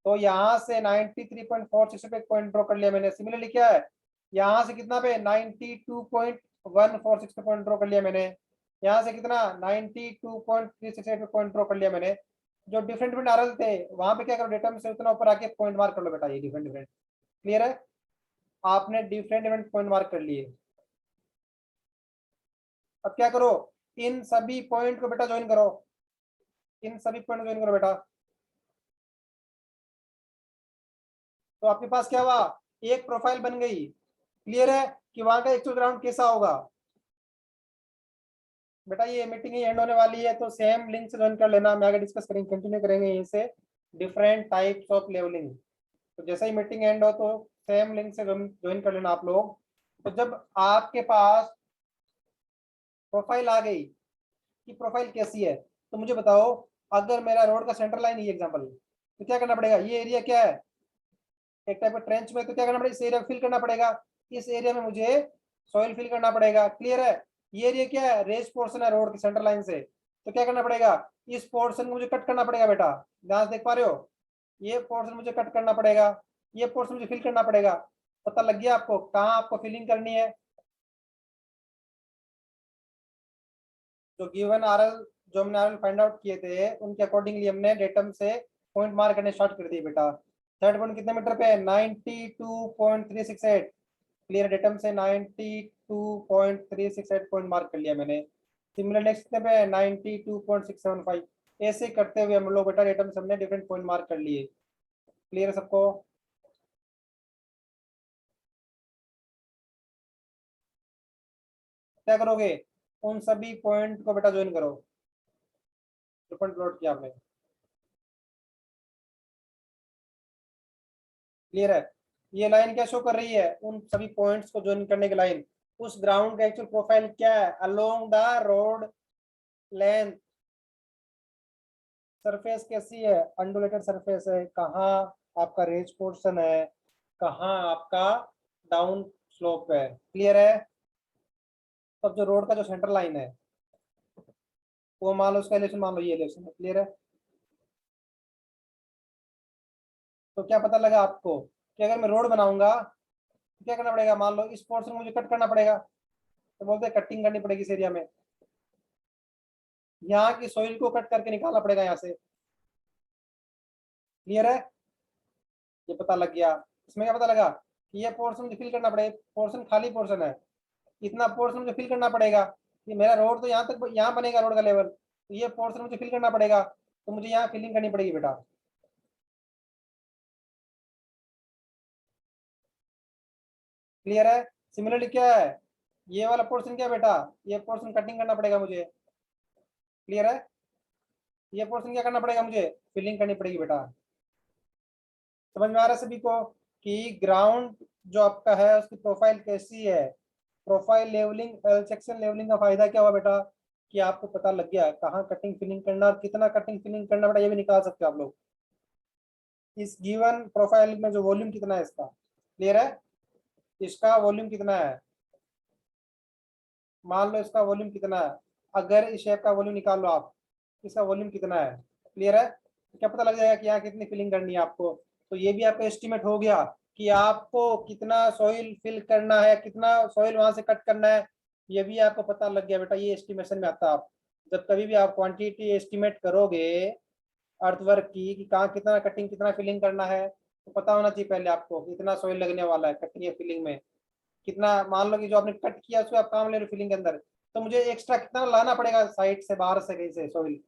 तो यहाँ से 93.468 पे एक पॉइंट ड्रॉ कर लिया मैंने। सिमिलरली क्या है, यहाँ से कितना पे 92.146 पे पॉइंट ड्रॉ कर लिया मैंने। यहाँ से कितना 92.368 पे पॉइंट ड्रॉ कर लिया मैंने। जो डिफरेंट डिफरेंट आरएल थे वहां पे क्या करो, डेटा में से उतना ऊपर आके पॉइंट मार्क कर लो बेटा, ये डिफरेंट डिफरेंट, क्लियर है। आपने डिफरेंट डिफरेंट पॉइंट मार्क कर लिए। अब क्या करो, इन सभी पॉइंट को बेटा ज्वाइन करो, इन सभी पॉइंट ज्वाइन करो बेटा। तो आपके पास क्या हुआ, एक प्रोफाइल बन गई, क्लियर है कि वहां का एक्चुअल ग्राउंड कैसा होगा। बेटा ये मीटिंग ही एंड होने वाली है, तो सेम लिंक से ज्वाइन कर लेना, मैं आगे डिस्कस करेंगे, कंटिन्यू करेंगे यहीं से डिफरेंट टाइप्स ऑफ लेवलिंग। तो जैसे ही मीटिंग एंड हो तो सेम लिंक से ज्वाइन कर लेना आप लोग। तो जब आपके पास प्रोफाइल आ गई कि प्रोफाइल कैसी है, तो मुझे बताओ, अगर मेरा रोड का सेंटर लाइन, ये एग्जांपल, तो क्या करना पड़ेगा, ये एरिया क्या है, एक टाइप का ट्रेंच में, तो क्या करना पड़ेगा, इस एरिया फिल करना पड़ेगा, इस एरिया में मुझे सॉइल फिल करना पड़ेगा, क्लियर है। ये एरिया क्या है, रेस पोर्शन है रोड की सेंटर लाइन से, तो क्या करना पड़ेगा, इस पोर्शन को मुझे कट करना पड़ेगा बेटा, ध्यान से देख पा रहे हो, ये पोर्शन मुझे कट करना पड़ेगा, ये पोर्शन मुझे फिल करना पड़ेगा। पता लग गया आपको कहाँ आपको फिलिंग करनी है। जो गिवन आरएल, जो हमने आरएल फाइंड आउट किए थे उनके अकॉर्डिंगली हमने डेटम से पॉइंट मार्क करने स्टार्ट कर दिए बेटा। थर्ड पॉइंट कितने मीटर पे है, 92.368, क्लियर। डेटम से 92.368 पॉइंट मार्क कर लिया मैंने। सिमिलर नेक्स्ट कितने पे है 92.675। ऐसे करते हुए हम लोग बेटा डेटम से हमने डिफरेंट पॉइंट मार्क कर लिए, क्लियर है सबको। क्या करोगे, उन सभी पॉइंट को बेटा ज्वाइन करो, जो पॉइंट प्लॉट किया आपने, क्लियर है। ये लाइन क्या शो कर रही है, उन सभी पॉइंट्स को ज्वाइन करने की लाइन। उस ग्राउंड का एक्चुअल प्रोफाइल क्या है, along the road length, surface कैसी है, अंडुलेटेड सरफेस है, कहाँ आपका रेज पोर्शन है, कहाँ आपका डाउन स्लोप है, क्लियर है। तब जो रोड का जो सेंटर लाइन है वो मान लो, उसका एलिवेशन मान लो ये एलिवेशन है, क्लियर है। तो क्या पता लगा आपको, कि अगर मैं रोड बनाऊंगा तो क्या करना पड़ेगा, मान लो इस पोर्शन मुझे कट करना पड़ेगा, तो बोलते हैं कटिंग करनी पड़ेगी इस एरिया में, यहाँ की सोइल को कट करके निकालना पड़ेगा यहाँ से। क्लियर है, ये पता लग गया। इसमें क्या पता लगा कि ये पोर्शन मुझे फिल करना पड़ेगा, पोर्शन खाली पोर्शन है, इतना पोर्शन मुझे फिल करना पड़ेगा। कि मेरा रोड तो यहाँ तक, यहाँ बनेगा रोड का लेवल, तो ये पोर्शन मुझे फिल करना पड़ेगा, तो मुझे यहाँ फिलिंग करनी पड़ेगी बेटा। क्लियर है। सिमिलरली क्या है, ये वाला पोर्शन क्या बेटा, ये पोर्शन कटिंग करना पड़ेगा मुझे। क्लियर है, ये पोर्शन क्या करना पड़ेगा मुझे, फिलिंग करनी पड़ेगी बेटा। समझ में आ रहा है सभी को कि ग्राउंड जो आपका है उसकी प्रोफाइल कैसी है। प्रोफाइल लेवलिंग, सेक्शन लेवलिंग का फायदा क्या हुआ बेटा, कि आपको पता लग गया कहाँ कटिंग फिलिंग करना और कितना कटिंग फिलिंग करना बेटा, ये भी निकाल सकते हो आप लोग। इस गिवन प्रोफाइल में जो वॉल्यूम कितना है इसका, क्लियर है, इसका वॉल्यूम कितना है, मान लो इसका वॉल्यूम कितना है, अगर इस शेप का वॉल्यूम निकाल लो आप, इसका वॉल्यूम कितना है। क्लियर है, तो क्या पता लग जाएगा कि यहाँ कितनी फिलिंग करनी है आपको। तो ये भी आपका एस्टिमेट हो गया कि आपको कितना सॉइल फिल करना है, कितना सॉइल वहां से कट करना है, ये भी आपको पता लग गया बेटा। ये एस्टिमेशन में आता है। आप जब कभी भी आप क्वांटिटी एस्टिमेट करोगे अर्थवर्क की, कि कहाँ कितना कटिंग कितना फिलिंग करना है, तो पता होना चाहिए पहले आपको कितना सॉइल लगने वाला है कटिंग या फिलिंग में। कितना, मान लो कि जो आपने कट किया उसको आप काम ले रहे हो फिलिंग के अंदर, तो मुझे एक्स्ट्रा कितना लाना पड़ेगा साइड से, बाहर से, कहीं से सॉइल,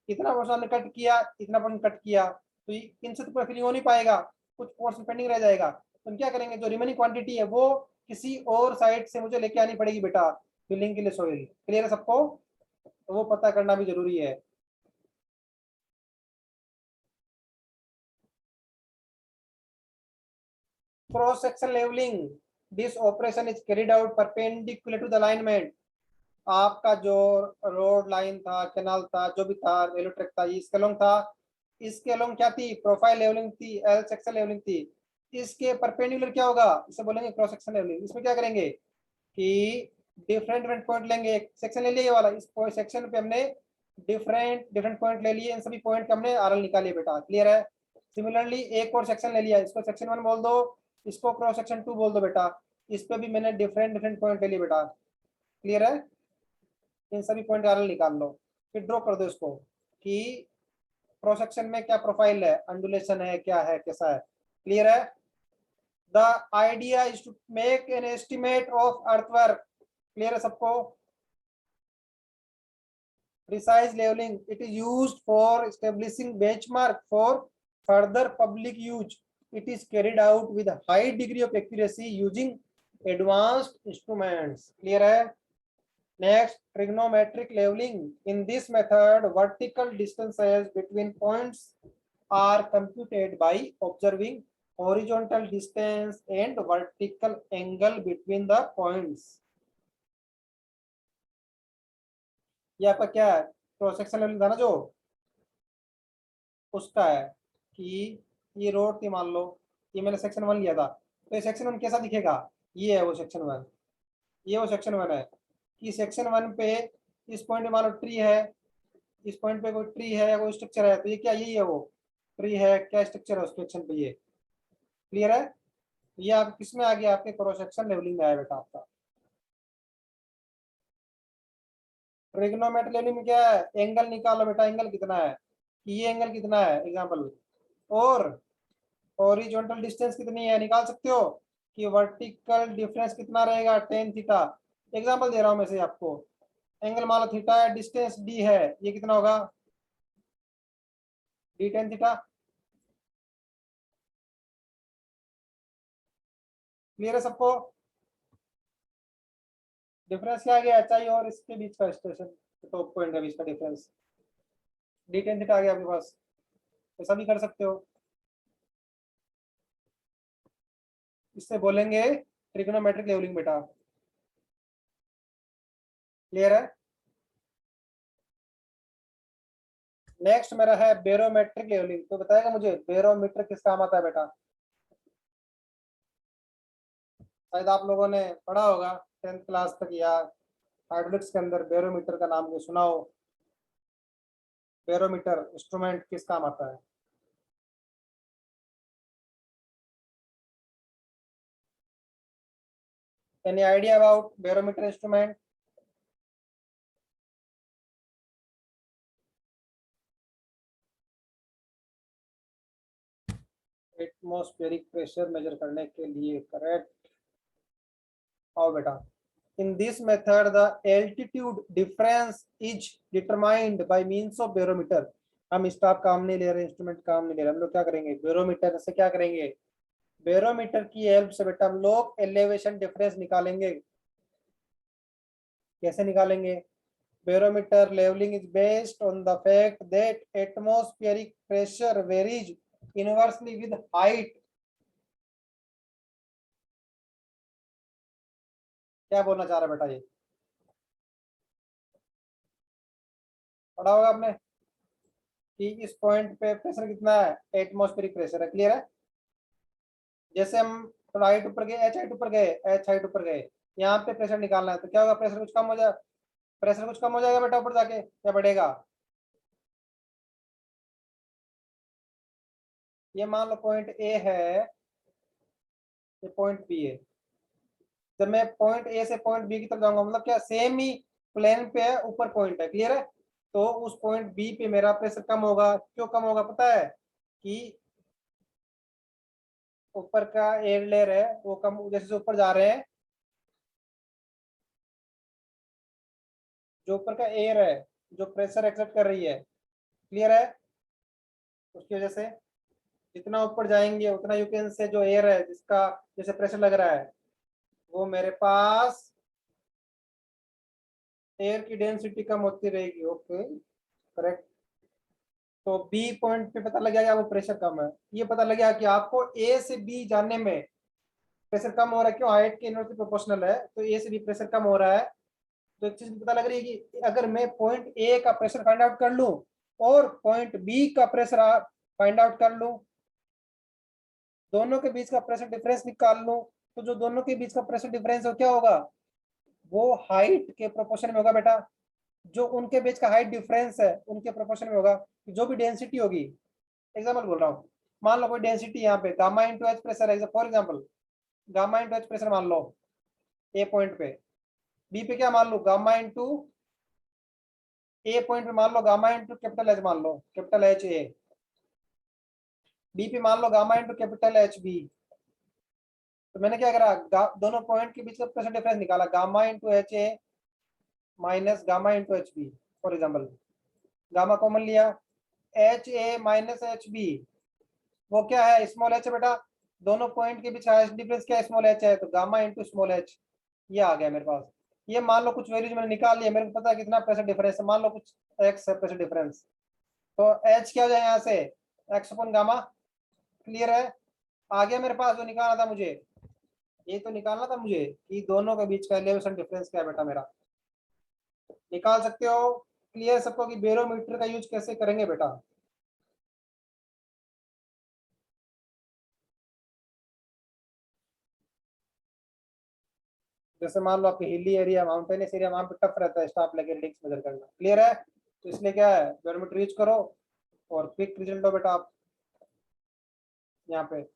कितना पोर्शन आपने कट किया, इतना पोर्शन कट किया, तो इनसे तो पूरा फिलिंग हो नहीं पाएगा, कुछ पोर्शन पेंडिंग रह जाएगा। तो हम क्या करेंगे, जो रिमेनिंग क्वांटिटी है वो किसी और साइड से मुझे लेके आनी पड़ेगी बेटा फिलिंग के लिए सॉइल। क्लियर है सबको, तो वो पता करना भी जरूरी है। Cross section levelling, this operation is carried out perpendicular to the alignment. आपका जो रोड लाइन था, कैनाल था, जो भी था, रेलवे ट्रैक था, इसके अलोंग था, इसके अलोंग क्या थी, प्रोफाइल लेवलिंग थी, एल सेक्शन लेवलिंग थी। इसके परपेंडिकुलर क्या होगा, इसे बोलेंगे क्रॉस सेक्शन लेवलिंग। इसमें क्या करेंगे कि डिफरेंट डिफरेंट पॉइंट लेंगे, एक सेक्शन ले लिया ये वाला, इस सेक्शन पे हमने डिफरेंट डिफरेंट पॉइंट ले लिए, इन सभी पॉइंट के हमने आरएल निकालिए बेटा। क्लियर है। सिमिलरली एक और सेक्शन ले लिया, इसको सेक्शन 1 बोल दो, इसको क्रॉस सेक्शन 2 बोल दो बेटा। इस पे भी मैंने डिफरेंट डिफरेंट पॉइंट ले लिए बेटा। क्लियर है, इन सभी पॉइंट का आरएल निकाल लो, फिर ड्रॉ कर दो इसको कि क्रॉस सेक्शन में क्या प्रोफाइल है, अंडुलेशन है, क्या है, कैसा है। क्लियर है। The idea is to make an estimate of earthwork. Clear है सबको। Precise leveling, it is used for establishing benchmark for further public use. It is carried out with a high degree of accuracy using advanced instruments. Clear है. Next, trigonometric leveling. In this method, vertical distances between points are computed by observing horizontal distance and vertical angle between the points. ये आपका क्या है, cross section levelling था ना जो, उसका है कि ये रोड थी मान लो, ये मैंने सेक्शन 1 लिया था, तो ये सेक्शन 1 कैसा दिखेगा, ये है वो सेक्शन 1, ये वो सेक्शन 1 है। कि सेक्शन 1 पे इस पॉइंट पे मान लो ट्री है, इस पॉइंट पे कोई ट्री है या कोई स्ट्रक्चर है, तो ये क्या, यही है वो ट्री है, क्या स्ट्रक्चर है उस सेक्शन पे ये। क्लियर है, ये आप किस में आ गया, आपके क्रॉस सेक्शन लेवलिंग में आया बेटा आपका। ट्रिग्नोमेट्री लेवलिंग में क्या है, एंगल निकालो बेटा, एंगल कितना है, कि ये एंगल कितना है एग्जाम्पल, और हॉरिजॉन्टल डिस्टेंस कितनी है निकाल सकते हो, कि वर्टिकल डिफरेंस कितना रहेगा, टेन थीटा। एग्जांपल दे रहा हूं मैं से आपको, एंगल मान लो थीटा है, डिस्टेंस डी है, ये कितना होगा, डी टेन थीटा। क्लियर है सबको। डिफरेंस क्या आ गया, एच आई और इसके बीच का स्टेशन टॉप पॉइंट के बीच का डिफरेंस, डी टेन थीटा आ गया आपके पास। ऐसा भी कर सकते हो, इससे बोलेंगे ट्रिग्नोमेट्रिक लेवलिंग बेटा। क्लियर है। नेक्स्ट मेरा है बेरोमेट्रिक लेवलिंग। तो बताएगा मुझे बेरोमीटर किस काम आता है बेटा, शायद आप लोगों ने पढ़ा होगा 10th क्लास तक या हाइड्रोलिक्स के अंदर बेरोमीटर का नाम जो सुना हो। बेरोमीटर इंस्ट्रूमेंट किस काम आता है। Any idea about barometer instrument? Atmospheric pressure measure करने के लिए करेक्ट। आओ बेटा, in this method the altitude difference is determined by means of barometer। हम स्टाफ काम नहीं ले रहे, इंस्ट्रूमेंट काम नहीं ले रहे, हम लोग क्या करेंगे, बैरोमीटर से क्या करेंगे, बैरोमीटर की हेल्प से बेटा हम लोग एलिवेशन डिफरेंस निकालेंगे। कैसे निकालेंगे, barometer leveling is based on the fact that atmospheric pressure varies inversely with height। क्या बोलना चाह रहा है बेटा, ये पढ़ा होगा आपने कि इस पॉइंट पे प्रेशर कितना है, एटमॉस्फेरिक प्रेशर है, क्लियर है। जैसे हम थोड़ा हाइट ऊपर गए, एच हाइट ऊपर गए, एच हाइट ऊपर गए, यहाँ पे प्रेशर निकालना है तो क्या होगा, प्रेशर कुछ कम हो जाए, प्रेशर कुछ कम हो जाएगा बेटा ऊपर जाके, क्या बढ़ेगा। ये मान लो पॉइंट ए है, ये पॉइंट बी है, जब मैं पॉइंट ए से पॉइंट बी की तरफ जाऊंगा, मतलब क्या सेम ही प्लेन पे है, ऊपर पॉइंट है, क्लियर है। तो उस पॉइंट बी पे मेरा प्रेशर कम होगा, क्यों कम होगा पता है, कि ऊपर का एयर लेयर है वो कम, जैसे ऊपर जा रहे हैं, जो ऊपर का एयर है जो प्रेशर एक्सेप्ट कर रही है, क्लियर है, उसकी वजह से जितना ऊपर जाएंगे उतना यू कैन से जो एयर है जिसका जैसे प्रेशर लग रहा है, वो मेरे पास एयर की डेंसिटी कम होती रहेगी। Okay correct. तो बी पॉइंट पे पता लग गया वो प्रेशर कम है, ये पता लग गया कि आपको ए से बी जाने में प्रेशर कम हो रहा है, क्यों, हाइट के इनवर्सली प्रोपोर्शनल है, तो ए से बी प्रेशर कम हो रहा है। तो एक चीज पता लग रही है कि अगर मैं पॉइंट ए का प्रेशर फाइंड आउट कर लूं और पॉइंट बी का प्रेशर फाइंड आउट कर लूं, दोनों के बीच का प्रेशर डिफरेंस निकाल लूं, तो जो दोनों के बीच का प्रेशर डिफरेंस हो क्या होगा, वो हाइट के प्रोपोर्शन में होगा बेटा। जो उनके बीच का हाइट डिफरेंस है उनके प्रोपोर्शन में होगा। जो भी डेंसिटी होगी, एग्जाम्पल बोल रहा हूँ, मान लो कोई डेंसिटी यहाँ पे गामा इंटू एच प्रेशर है, for example gamma into H pressure मान लो ए पॉइंट पे, बी पे क्या मान लो, गामा इंटू ए पॉइंट पे मान लो गामा इंटू कैपिटल एच मान लो, कैपिटल एच ए, बी पे मान लो gamma into capital H B. तो मैंने क्या करा, दोनों पॉइंट के बीच का प्रेशर डिफरेंस निकाला, gamma into H A minus gamma into H B, for example gamma common लिया, H A minus H B, वो क्या है, स्मॉल एच है बेटा, दोनों पॉइंट के बीच हाईएस्ट डिफरेंस क्या है, स्मॉल एच है, तो गामा इंटू स्मॉल एच, ये आ गया मेरे पास। ये मान लो कुछ वैल्यूज मैंने निकाल लिया, मेरे को पता है कितना प्रेशर डिफरेंस है, मान लो कुछ एक्स है प्रेशर डिफरेंस, तो एच क्या हो जाए यहाँ से, एक्स अपन गामा, क्लियर है। आ गया मेरे पास जो निकालना था मुझे, ये तो निकालना था मुझे कि दोनों के बीच का एलिवेशन डिफरेंस क्या है बेटा मेरा, निकाल सकते हो। क्लियर सबको कि बैरोमीटर का यूज कैसे करेंगे बेटा। जैसे मान लो आपके हिली एरिया, माउंटेनियस एरिया, वहां पे टफ रहता है स्टाफ लेके रीडिंग्स मेजर करना, क्लियर है। तो इसलिए क्या है, बैरोमीटर यूज करो और क्विक रिजल्ट हो बेटा आप यहाँ पे।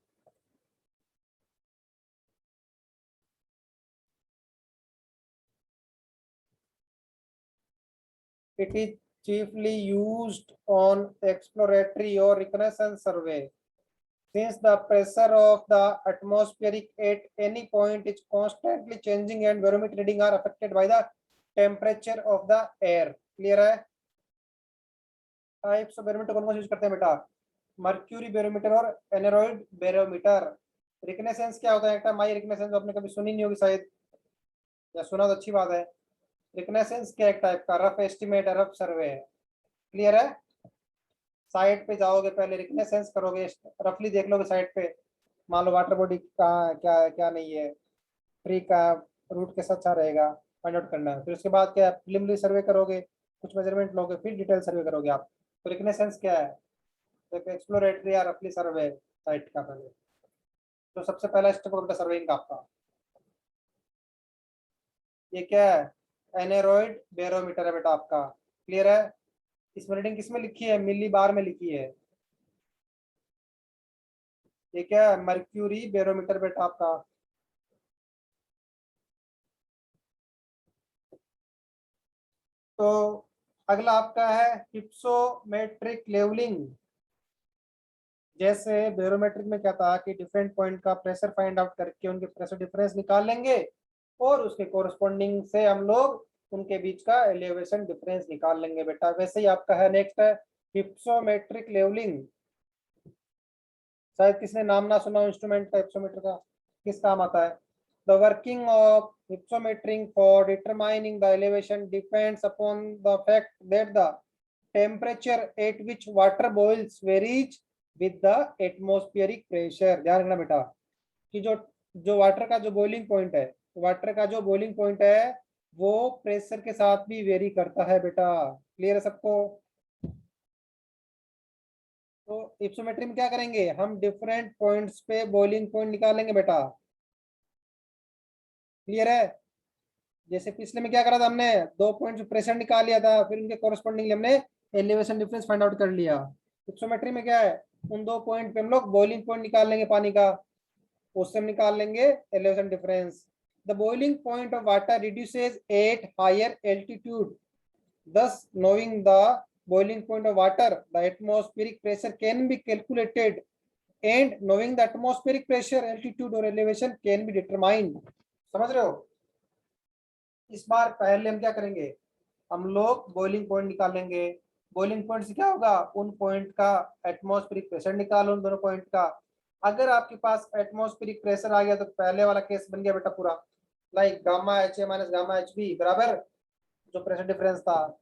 It is chiefly used on exploratory or reconnaissance survey, since the pressure of the atmospheric at any point is constantly changing and barometer reading are affected by the temperature of the air। Clear है। Types of barometer कौन कौन use करते हैं बेटा, mercury barometer और aneroid barometer. Reconnaissance क्या होता है, एक माई रिकनेसेंस आपने कभी सुनी नहीं होगी शायद, या सुना तो अच्छी बात है। रिकनेसेंस क्या एक टाइप का रफ एस्टिमेट है, रफ सर्वे है, क्लियर है। साइट पे जाओगे, पहले रिकनेसेंस करोगे, रफली देख लोगे साइट पे, मान लो वाटर बॉडी कहाँ है, क्या है क्या नहीं है, ट्री का रूट कैसा अच्छा रहेगा, फाइंड आउट करना है। फिर उसके बाद क्या है, प्रिलिमिनरी सर्वे करोगे, कुछ मेजरमेंट लोगे, फिर डिटेल सर्वे करोगे आप। तो रिकनेसेंस क्या है, एक एक्सप्लोरेटरी या रफली सर्वे साइट का पहले। तो सबसे पहला स्टेप होगा सर्वेइंग का आपका, ये क्या है, एनेरॉइड बैरोमीटर है बेटा आपका, क्लियर है। इसमें रीडिंग किसमें लिखी है, मिली बार में लिखी है। ये क्या है, मर्क्यूरी बैरोमीटर बेटा आपका, तो अगला आपका है हिप्सोमेट्रिक लेवलिंग। जैसे बैरोमेट्रिक में क्या था कि डिफरेंट पॉइंट का प्रेशर फाइंड आउट करके उनके प्रेशर डिफरेंस निकाल लेंगे और उसके कोरस्पॉन्डिंग से हम लोग उनके बीच का एलिवेशन डिफरेंस निकाल लेंगे बेटा। वैसे ही आपका है नेक्स्ट है हिप्सोमेट्रिक लेवलिंग। शायद किसने नाम ना सुना इंस्ट्रूमेंट का हिप्सोमीटर का, किस काम आता है? The working of hypsometering for determining the elevation depends upon the fact that the temperature at which water boils varies with the atmospheric pressure। ध्यान रखना बेटा कि जो जो वाटर का जो बॉइलिंग पॉइंट है, वाटर का जो बॉइलिंग पॉइंट है वो प्रेशर के साथ भी वेरी करता है बेटा। क्लियर है सबको? तो हिप्सोमेट्री में क्या करेंगे, हम डिफरेंट पॉइंट्स पे बॉइलिंग पॉइंट निकालेंगे बेटा। क्लियर है? जैसे पिछले में क्या करा था हमने, 2 पॉइंट प्रेशर निकाल लिया था, फिर उनके कोरस्पॉन्डिंगली हमने एलिवेशन डिफरेंस फाइंड आउट कर लिया। हिप्सोमेट्री में क्या है, उन 2 पॉइंट पे हम लोग बॉइलिंग पॉइंट निकाल लेंगे पानी का, उससे हम निकाल लेंगे elevation difference. The boiling point of water reduces at higher altitude, thus knowing the boiling point of water the atmospheric pressure can be calculated and knowing the atmospheric pressure altitude or elevation can be determined। समझ रहे हो? इस बार पहले हम क्या करेंगे, हम लोग बॉइलिंग पॉइंट निकालेंगे। बॉइलिंग पॉइंट से क्या होगा, उन पॉइंट का एटमॉस्फेरिक प्रेशर निकालो, उन दोनों पॉइंट का। अगर आपके पास एटमॉस्फेरिक प्रेशर आ गया तो पहले वाला केस बन गया बेटा पूरा, like gamma H A minus gamma H B बराबर जो प्रेशर डिफरेंस था।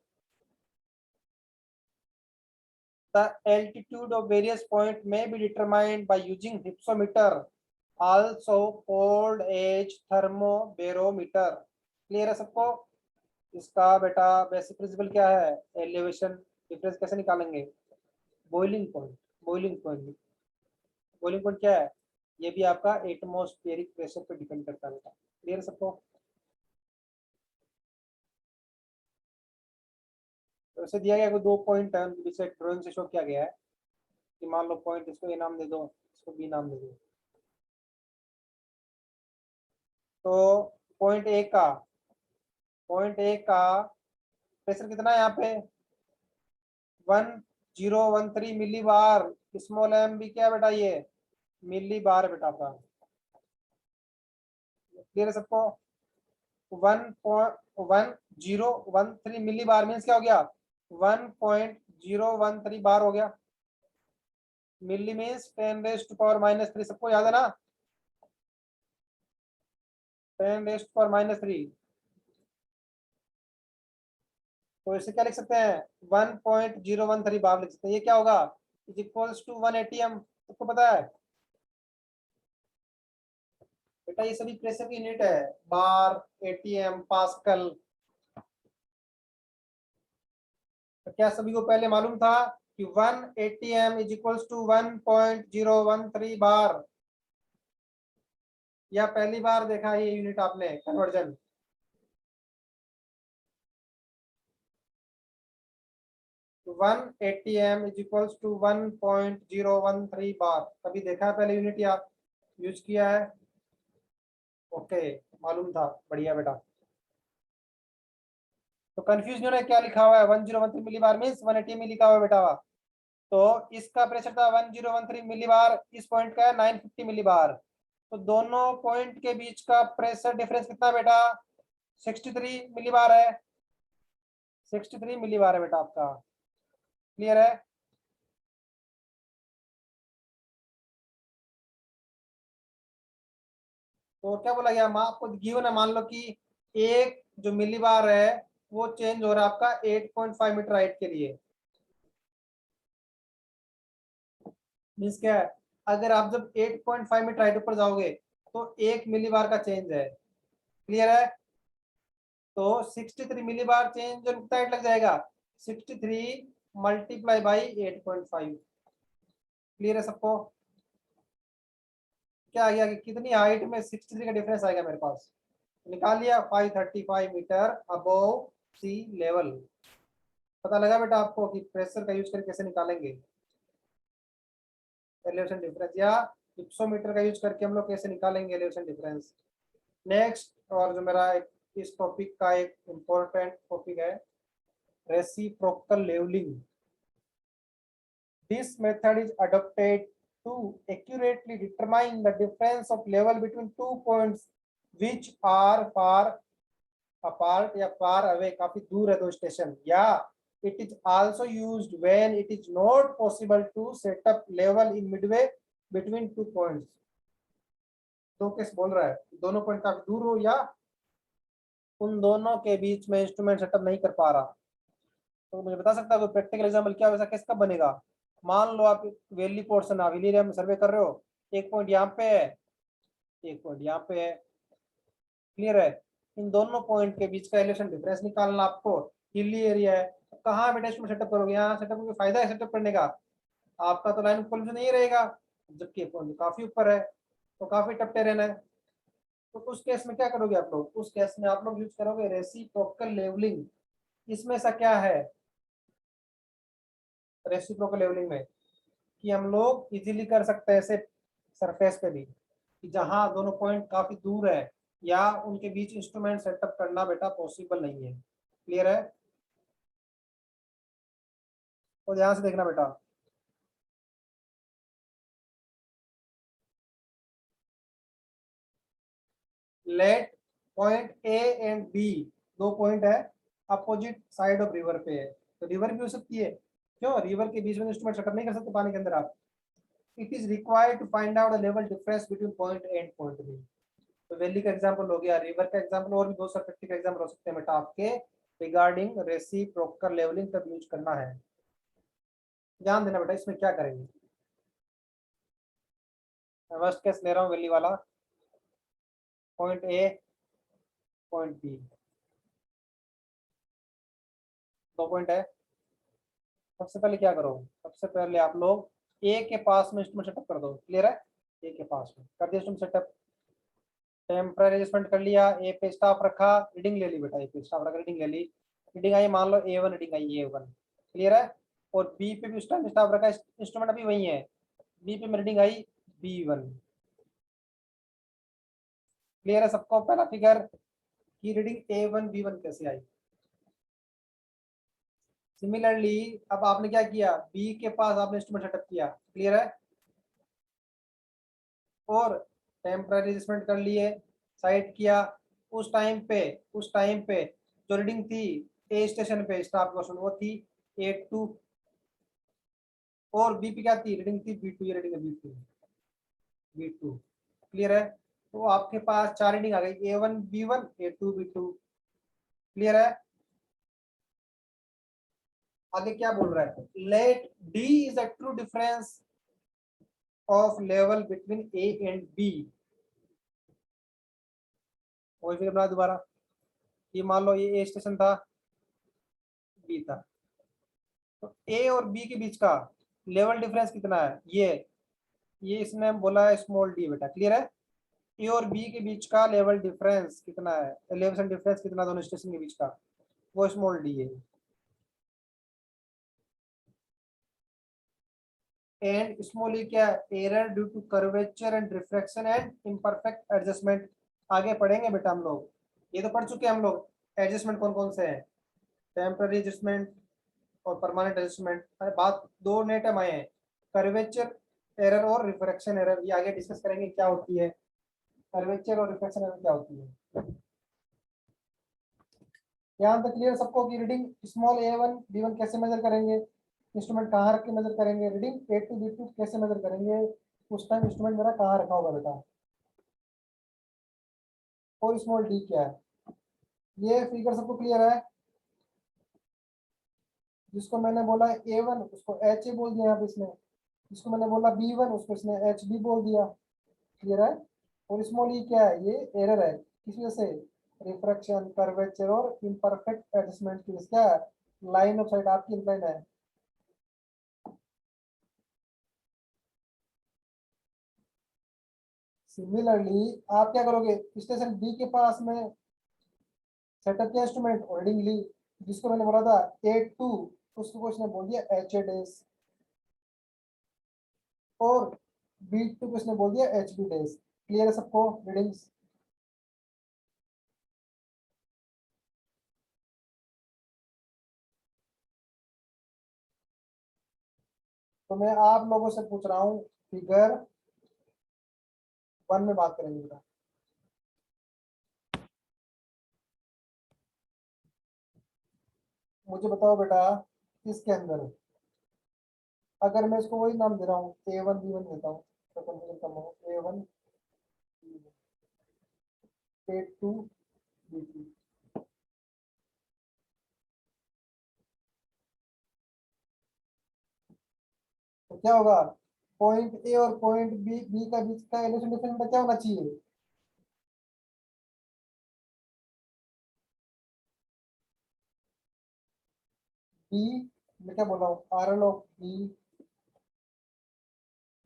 The altitude of various points may be determined by using hypsometer, also called as thermobarometer। Clear है सबको? इसका बेटा बेसिक प्रिंसिपल क्या है, एलिवेशन डिफरेंस कैसे निकालेंगे, boiling point. Boiling point, boiling point क्या है, ये भी आपका एटमॉस्फेरिक प्रेशर पे डिपेंड करता है बेटा। क्लियर है सबको? तो ऐसे दिया गया 2 पॉइंट है, उनके बीच ड्राइंग से शो किया गया है कि मान लो पॉइंट इसको ए नाम दे दो, इसको बी नाम दे दो। तो पॉइंट ए का प्रेशर कितना है यहाँ पे, 1013 मिली बार। स्मॉल एम भी क्या बेटा, ये मिली बार बेटा आपका। क्लियर है सबको? 1013 मिली बार मीन्स क्या हो गया, 1013 बार हो गया। मिली मीन्स 10⁻⁻3, सबको याद है ना, 10⁻⁻3। तो इसे क्या लिख सकते हैं, 1013 बार लिख सकते हैं। ये क्या होगा, इज इक्वल्स टू 1 ATM। सबको पता है बेटा, ये सभी प्रेशर की यूनिट है, बार, ATM, पास्कल। तो क्या सभी को पहले मालूम था कि 1 ATM is equals to 1013 bar, या पहली बार देखा ये यूनिट आपने conversion? One ATM is equals to 1013 bar, कभी देखा है पहले यूनिट या यूज किया है? ओके, मालूम था, बढ़िया बेटा। तो कंफ्यूज नहीं होना क्या लिखा हुआ है, 1013 मिली बार मीन्स 1 ATM लिखा हुआ है बेटा। तो इसका प्रेशर था 1013 मिली बार, इस पॉइंट का है 950 मिली बार। तो दोनों पॉइंट के बीच का प्रेशर डिफरेंस कितना बेटा, 63 मिली बार है। 63 मिली बार है बेटा आपका। क्लियर है? तो क्या बोला गया, आपको गिवन है, मान लो कि एक जो मिली बार है वो चेंज हो रहा है आपका 8.5 मीटर हाइट के लिए। मीन्स क्या है, अगर आप जब 8.5 मीटर हाइट ऊपर जाओगे तो 1 मिली बार का चेंज है। क्लियर है? तो 63 मिली बार चेंज जो कितना हाइट लग जाएगा, 63 मल्टीप्लाई बाई 8.5। क्लियर है सबको? क्या आ गया कि कितनी हाइट में 63 का डिफरेंस आएगा मेरे पास, निकाल लिया, 535 मीटर अबोव सी लेवल। पता लगा बेटा आपको कि प्रेशर का यूज करके कैसे निकालेंगे एलिवेशन डिफरेंस, या हिप्सोमीटर का यूज करके हम लोग कैसे निकालेंगे एलिवेशन डिफरेंस। नेक्स्ट, और जो मेरा इस टॉपिक का एक इम्पोर्टेंट टॉपिक है reciprocal leveling. This method is adopted to accurately determine the difference of level between 2 points which are far apart या far away, काफी दूर है दो स्टेशन, या it is also used when it is not possible to set up level in midway between 2 points. दो case बोल रहा है, दोनों पॉइंट काफी दूर हो या उन दोनों के बीच में इंस्ट्रूमेंट सेटअप नहीं कर पा रहा। तो मुझे बता सकता है कोई प्रैक्टिकल एग्जाम्पल क्या वैसा केस कब बनेगा? मान लो आप वैली पोर्शन विलियम में सर्वे कर रहे हो, एक पॉइंट यहाँ पे है, एक पॉइंट यहाँ पे है, क्लियर है? इन दोनों पॉइंट के बीच का एलिवेशन डिफरेंस निकालना आपको, हिली एरिया है, कहाँ बेटा इसमें सेटअप करोगे? यहाँ सेटअप करके फायदा है सेटअप करने का, आपका तो लाइन ऊपर नहीं रहेगा, जबकि पॉइंट काफी ऊपर है तो काफी टफ टेरेन है। तो उस केस में क्या करोगे आप लोग? उस केस में आप लोग यूज करोगे रेसिप्रोकल लेवलिंग। इसमें सा क्या है रेसिप्रोकल लेवलिंग में कि हम लोग इजीली कर सकते हैं ऐसे सरफेस पे भी कि जहां दोनों पॉइंट काफी दूर है या उनके बीच इंस्ट्रूमेंट सेटअप करना बेटा पॉसिबल नहीं है। क्लियर है? तो ध्यान से देखना बेटा, let point A and B, दो पॉइंट है अपोजिट साइड ऑफ रिवर पे है, तो रिवर भी हो सकती है, क्यों? रिवर के बीच में इंस्ट्रूमेंट सेटअप नहीं कर सकते पानी के अंदर आप। It is required to find out the level difference between point A and point B. तो वैली का एग्जांपल हो गया, रिवर का एग्जांपल, और भी बहुत सारे प्रैक्टिकल एग्जांपल हो सकते हैं बेटा आपके रिगार्डिंग रेसिप्रोकल लेवलिंग कब यूज करना है। ध्यान देना बेटा, इसमें क्या करेंगे? मैं फर्स्ट केस ले रहा हूँ वैली वाला, पॉइंट ए पॉइंट बी, दो पॉइंट है। सबसे पहले क्या करो? सबसे पहले आप लोग ए के पास में इंस्ट्रूमेंट सेटअप कर दो। क्लियर है? ए के पास में कर दिया इंस्ट्रूमेंट सेटअप, टेम्पररी एडजस्टमेंट कर लिया, ए पे स्टाफ रखा, रीडिंग ले ली बेटा, ए पे स्टाफ रखा, रीडिंग ले ली, रीडिंग आई मान लो A1 reading I A1। Clear है? और बी पे भी उस टाइम स्टाफ रखा, इंस्ट्रूमेंट अभी वही है, बी पे रीडिंग आई B1। क्लियर है सबको? पहला फिगर की रीडिंग A1 B1 कैसे आई। सिमिलरली अब आपने क्या किया, बी के पास आपने इंस्ट्रूमेंट सेटअप किया। क्लियर है? और टेम्पररी एडजस्टमेंट कर लिए, साइड किया, उस टाइम पे जो रीडिंग थी ए स्टेशन पे स्टाफ क्वेश्चन वो थी A2, और बी पे क्या थी रीडिंग थी B2, ये रीडिंग है B2। क्लियर है? तो आपके पास चार रीडिंग आ गई, A1 B1 A2 B2। Clear है? आगे क्या बोल रहा है, let D is a true difference of level between A and B। वही फिर बना दोबारा, ये मान लो ये A स्टेशन था, B था, तो A और B के बीच का लेवल डिफरेंस कितना है? ये इसने बोला है स्मॉल d बेटा। क्लियर है? ए और बी के बीच का लेवल डिफरेंस कितना है, एलिवेशन डिफरेंस कितना दोनों स्टेशन के बीच का, वो स्मॉल डी है। एंड स्मॉल ई क्या है? Error due to curvature and refraction and imperfect adjustment. आगे पढ़ेंगे बेटा हम लोग, ये तो पढ़ चुके हैं हम लोग, एडजस्टमेंट कौन कौन से हैं, टेम्पररी एडजस्टमेंट और परमानेंट एडजस्टमेंट। बात दो नए टर्म आए हैं, कर्वेचर एरर और रिफ्रैक्शन एरर, ये आगे डिस्कस करेंगे क्या होती है, कर्वेचर और रिफ्रैक्शन एरर क्या होती है। यहाँ तक क्लियर सबको कि रीडिंग स्मॉल A1 B1 कैसे मेजर करेंगे, इंस्ट्रूमेंट कहाँ रख के मेजर करेंगे, रीडिंग A2 B2 कैसे मेजर करेंगे, उस टाइम इंस्ट्रूमेंट मेरा कहाँ रखा होगा बेटा, और स्मॉल d क्या है। ये फिगर सबको क्लियर है? जिसको मैंने बोला A1 उसको HA बोल दिया यहाँ पे इसने, जिसको मैंने बोला B1 उसको इसने HB बोल दिया। क्लियर है? और स्मॉल e क्या है? ये एरर है, किस वजह से, रिफ्रैक्शन, कर्वेचर और इम्परफेक्ट एडजस्टमेंट की वजह से। क्या है? लाइन ऑफ साइट आपकी इंक्लाइन है। सिमिलरली आप क्या करोगे, स्टेशन बी के पास में सेटअप किया इंस्ट्रूमेंट और रीडिंग ली, जिसको मैंने बोला था A2 उसको उसने बोल दिया HA डेज, और B2 को उसने बोल दिया HB डेज। क्लियर है सबको रीडिंग्स? तो मैं आप लोगों से पूछ रहा हूँ, फिगर 1 में बात करेंगे बेटा। मुझे बताओ बेटा, इसके अंदर अगर मैं इसको वही नाम दे रहा हूँ A1 B1 देता हूँ तो कंफ्यूजन कम हो, A1 A2 B2, तो क्या होगा? पॉइंट ए और पॉइंट बी का बीच का एलिवेशन डिफरेंस क्या होना चाहिए? बी, मैं क्या बोल रहा हूँ, R L of B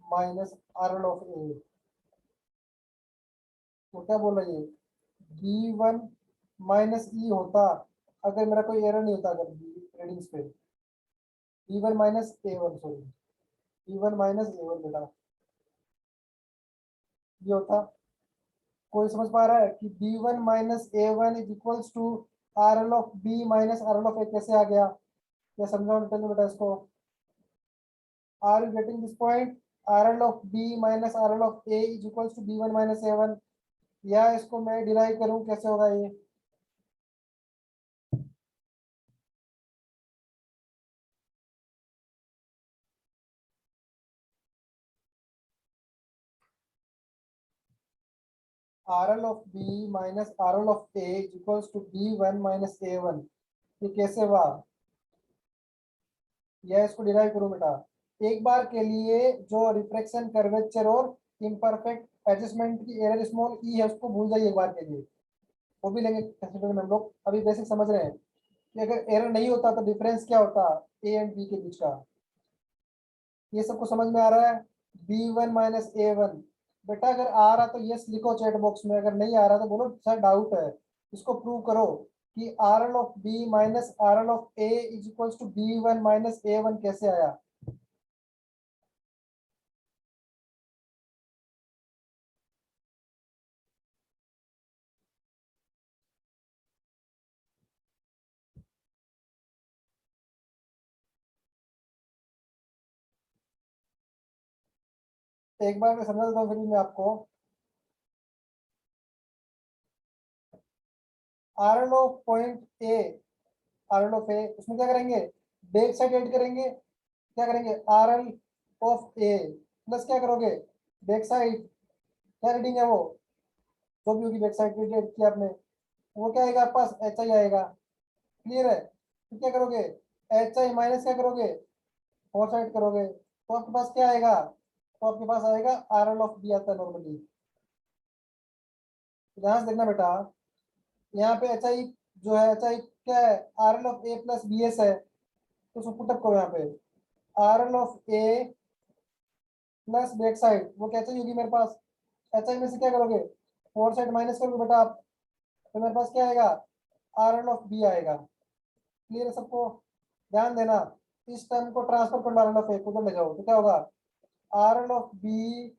minus R L of A. तो क्या बोल रही है? B1 माइनस ई होता अगर मेरा कोई एरर नहीं होता, अगर बी रीडिंग्स पे B1 minus A1, sorry B1 minus A1 बेटा ये होता। कोई समझ पा रहा है कि B1 minus A1 is equals to R L of B minus R L of A कैसे आ गया? क्या समझाओ बेटा इसको? Are you getting this point? R L of B minus R L of A is equals to B1 minus A1, या इसको मैं डिराइव करूं, कैसे होगा ये? R L of B minus R L of A is equals to B1 minus A1, ये कैसे हुआ? या इसको डिराइव करूं बेटा? एक बार के लिए जो रिफ्रैक्शन कर्वेचर और इम्परफेक्ट एडजस्टमेंट की एरर स्मॉल ई है उसको भूल जाइए एक बार के लिए, वो भी लेंगे कंसिडर में। हम लोग अभी बेसिक समझ रहे हैं कि अगर एरर नहीं होता तो डिफरेंस क्या होता ए एंड बी के बीच का। ये सबको समझ में आ रहा है? B1 माइनस A1, बेटा अगर आ रहा तो यस लिखो चैट बॉक्स में, अगर नहीं आ रहा तो बोलो सर डाउट है। इसको प्रूव करो कि R L of B minus R L of A is equals to B1 minus A1 कैसे आया? एक बार मैं समझा देता हूँ फिर भी मैं आपको। R L of point A, R L of A, उसमें क्या करेंगे? बैक साइड ऐड करेंगे। क्या करेंगे? R L of A plus क्या करोगे? बैक साइड, क्या रीडिंग है वो, जो भी होगी बैक साइड की ऐड किया आपने, वो क्या आएगा आपके पास? एच आई आएगा। क्लियर है? तो क्या करोगे? एच आई माइनस क्या करोगे? फोर साइड करोगे तो आपके पास क्या आएगा? तो आपके पास आएगा आर एल ऑफ बी आता है नॉर्मली। ध्यान से देखना बेटा, यहाँ पे एच आई जो है, एच आई क्या है? R L of A plus B S है, तो उसको पुटअप करो यहाँ पे। R L of A plus back side वो क्या चाहिए होगी मेरे पास? एच आई में से क्या करोगे? फोर साइड माइनस करोगे बेटा आप, तो मेरे पास क्या आएगा? आर एल ऑफ बी आएगा। क्लियर है सबको? ध्यान देना, इस टर्म को ट्रांसफर कर लो आर एल ऑफ ए को, उधर ले जाओ तो क्या होगा? R L of B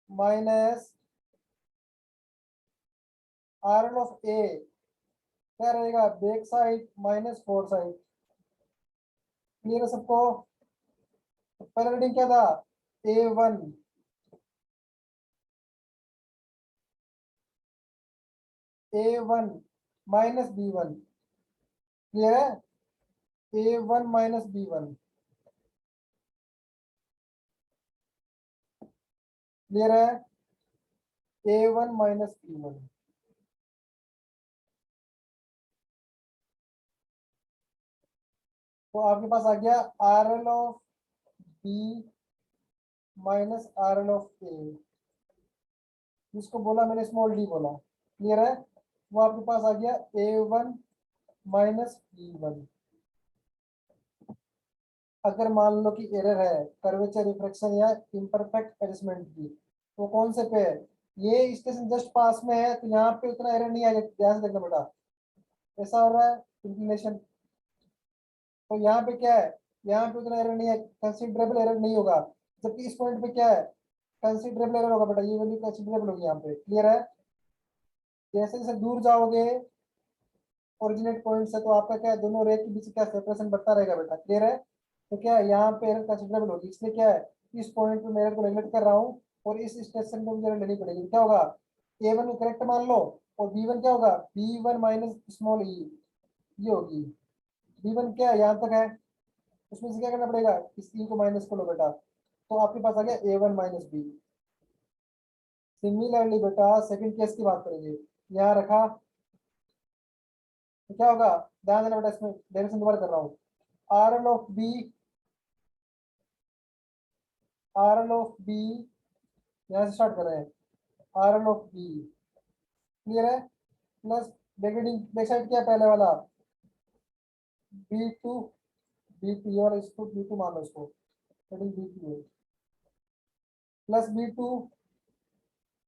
minus R L of A क्या रहेगा? Back side minus fore side. Clear है सबको? तो पहला रीडिंग क्या था? A1 A1 minus B1। Clear है? A1 minus B1। क्लियर है? A1 minus B1। तो आपके पास आ गया R L of B minus R L of A, जिसको बोला मैंने स्मॉल डी बोला। क्लियर है? वो आपके पास आ गया A1 माइनस B1। अगर मान लो कि एरर है कर्वेचर रिफ्रैक्शन या इम्परफेक्ट एडजस्टमेंट की, तो कौन से पे है? ये स्टेशन जस्ट पास में है तो यहाँ पे उतना एरर नहीं आएगा, ध्यान से देखना बेटा। ऐसा हो रहा है इंक्लिनेशन, तो यहाँ पे क्या है? यहाँ पे उतना एरर नहीं है, कंसिडरेबल एरर नहीं होगा। जबकि इस पॉइंट पे क्या है? कंसिडरेबल एरर होगा बेटा, ये वैल्यू कंसिडरेबल होगी यहाँ पे। क्लियर है? जैसे जैसे दूर जाओगे ओरिजिनेट पॉइंट से, तो आपका क्या है, दोनों रे के बीच क्या सेपरेशन बढ़ता रहेगा बेटा। क्लियर है? तो क्या है यहाँ पे एरर कंसिडरेबल होगी, इसलिए क्या है इस पॉइंट पे मैं एरर को नेगलेक्ट कर रहा हूँ और इस स्टेशन पे मुझे एरर लेनी पड़ेगी। क्या होगा, A1 को करेक्ट मान लो और B1 क्या होगा, B1 माइनस स्मॉल ई, ये होगी। B1 क्या है यहाँ तक है, उसमें से क्या करना पड़ेगा, इस ई को माइनस कर लो बेटा, तो आपके पास आ गया A1 माइनस बी। सिमिलरली बेटा सेकंड केस की बात करेंगे, यहाँ रखा तो क्या होगा, ध्यान देना बेटा, इसमें डायरेक्शन दोबारा कर रहा हूँ, R L of B, R L of B, यहाँ से स्टार्ट कर रहे हैं, R L of B, clear है, प्लस ब्रैकेटिंग बैक साइड क्या है पहले वाला, बी टू, बी टू ये वाला, इसको बी टू मान लो, इसको बी टू है, प्लस बी टू,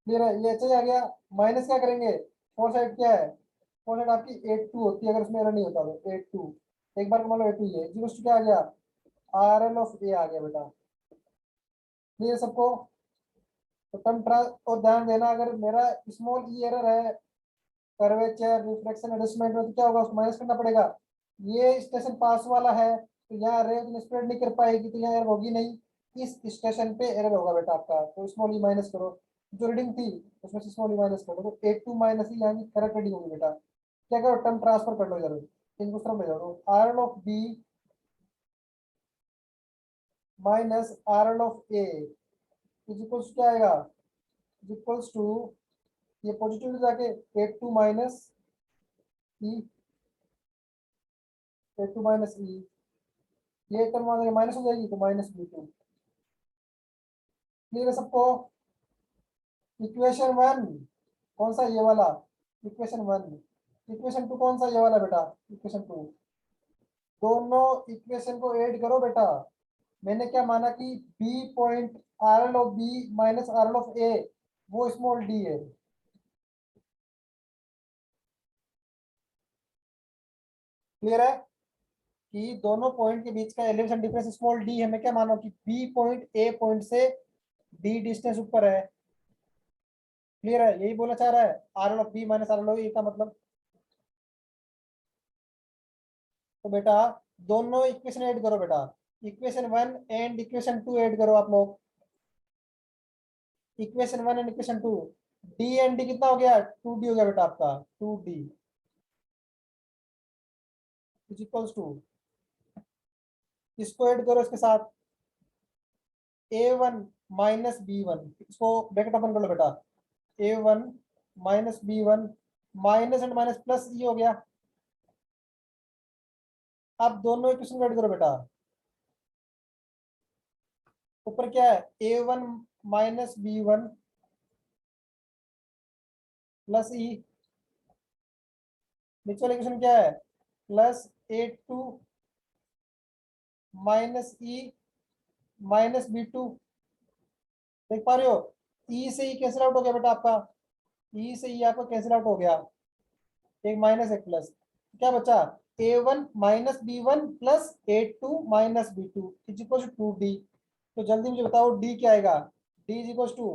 क्लियर है, ये अच्छा ही आ गया, माइनस क्या करेंगे, फोर साइड क्या है, फोर साइड आपकी एट टू होती है, अगर उसमें एरर नहीं होता तो एट टू, एक बार मान लो एट टू, ये जीरो क्या आ गया, आर एल ऑफ ए आ गया बेटा, क्लियर सबको। तो टर्म ट्रांस, और ध्यान देना अगर मेरा स्मॉल ई एरर है कर्वेचर रिफ्लेक्शन एडजस्टमेंट में, तो क्या होगा, उसको माइनस करना पड़ेगा। ये स्टेशन पास वाला है तो यहाँ रे स्प्रेड नहीं कर पाएगी, तो यहाँ एरर होगी नहीं, इस स्टेशन पे एरर होगा बेटा आपका, तो स्मॉल ई माइनस करो, जो रीडिंग थी उसमें से स्मॉल ई माइनस करो, तो एट टू माइनस ई यहाँ की करेक्ट रीडिंग होगी बेटा। क्या करो, टर्म ट्रांसफर कर लो जरूर, इनको तरफ ले जाओ, R L of B minus R L of A is equals क्या आएगा, इज इक्वल्स टू, ये पॉजिटिव जाके at two minus E, at two minus E, ये टर्म माइनस हो जाएगी तो माइनस बी टू, क्लियर है सबको। इक्वेशन वन कौन सा, ये वाला इक्वेशन वन, इक्वेशन टू कौन सा, ये वाला बेटा इक्वेशन टू, दोनों इक्वेशन को ऐड करो बेटा। मैंने क्या माना कि B point R L of B minus R L of A वो स्मॉल डी है, क्लियर है, कि दोनों पॉइंट के बीच का एलिवेशन डिफरेंस स्मॉल डी है। मैं क्या माना कि बी पॉइंट ए पॉइंट से डी डिस्टेंस ऊपर है, क्लियर है, यही बोला चाह रहा है R L of B minus R L of A का मतलब। तो बेटा दोनों इक्वेशन ऐड करो बेटा, equation one and equation two add करो आप लोग, equation one and equation two, D and D कितना हो गया, टू डी हो गया बेटा आपका, two D is equals to, इसको ऐड करो इसके साथ, A one minus B one, इसको ब्रैकेट ओपन कर लो बेटा, A one minus B one, minus and minus plus ये हो गया। अब दोनों इक्वेशन को ऐड करो बेटा, ऊपर क्या है, A one minus B one plus E, नीचे वाला इक्वेशन क्या है, plus A two minus E minus B two, देख पा रहे हो, ई से ई कैंसिल आउट हो गया बेटा आपका, ई से ई आपका कैंसिल आउट हो गया, एक माइनस एक प्लस, क्या बचा, A one minus B one plus A two minus B two is equal to D. तो जल्दी मुझे बताओ डी क्या आएगा, डी इज इक्वल टू,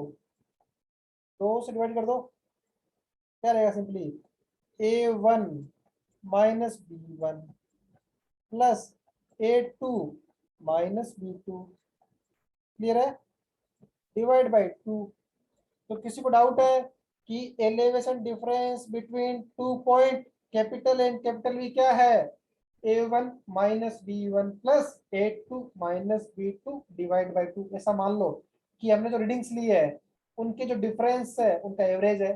दो से डिवाइड कर दो, क्या रहेगा, simply A one minus B one plus A two minus B two, clear है, डिवाइड बाई टू। तो किसी को डाउट है कि elevation difference between two point capital and capital V क्या है, A one minus B one plus A two minus B two divide by two. ऐसा मान लो कि हमने जो रीडिंग्स ली है उनके जो डिफरेंस है उनका एवरेज है।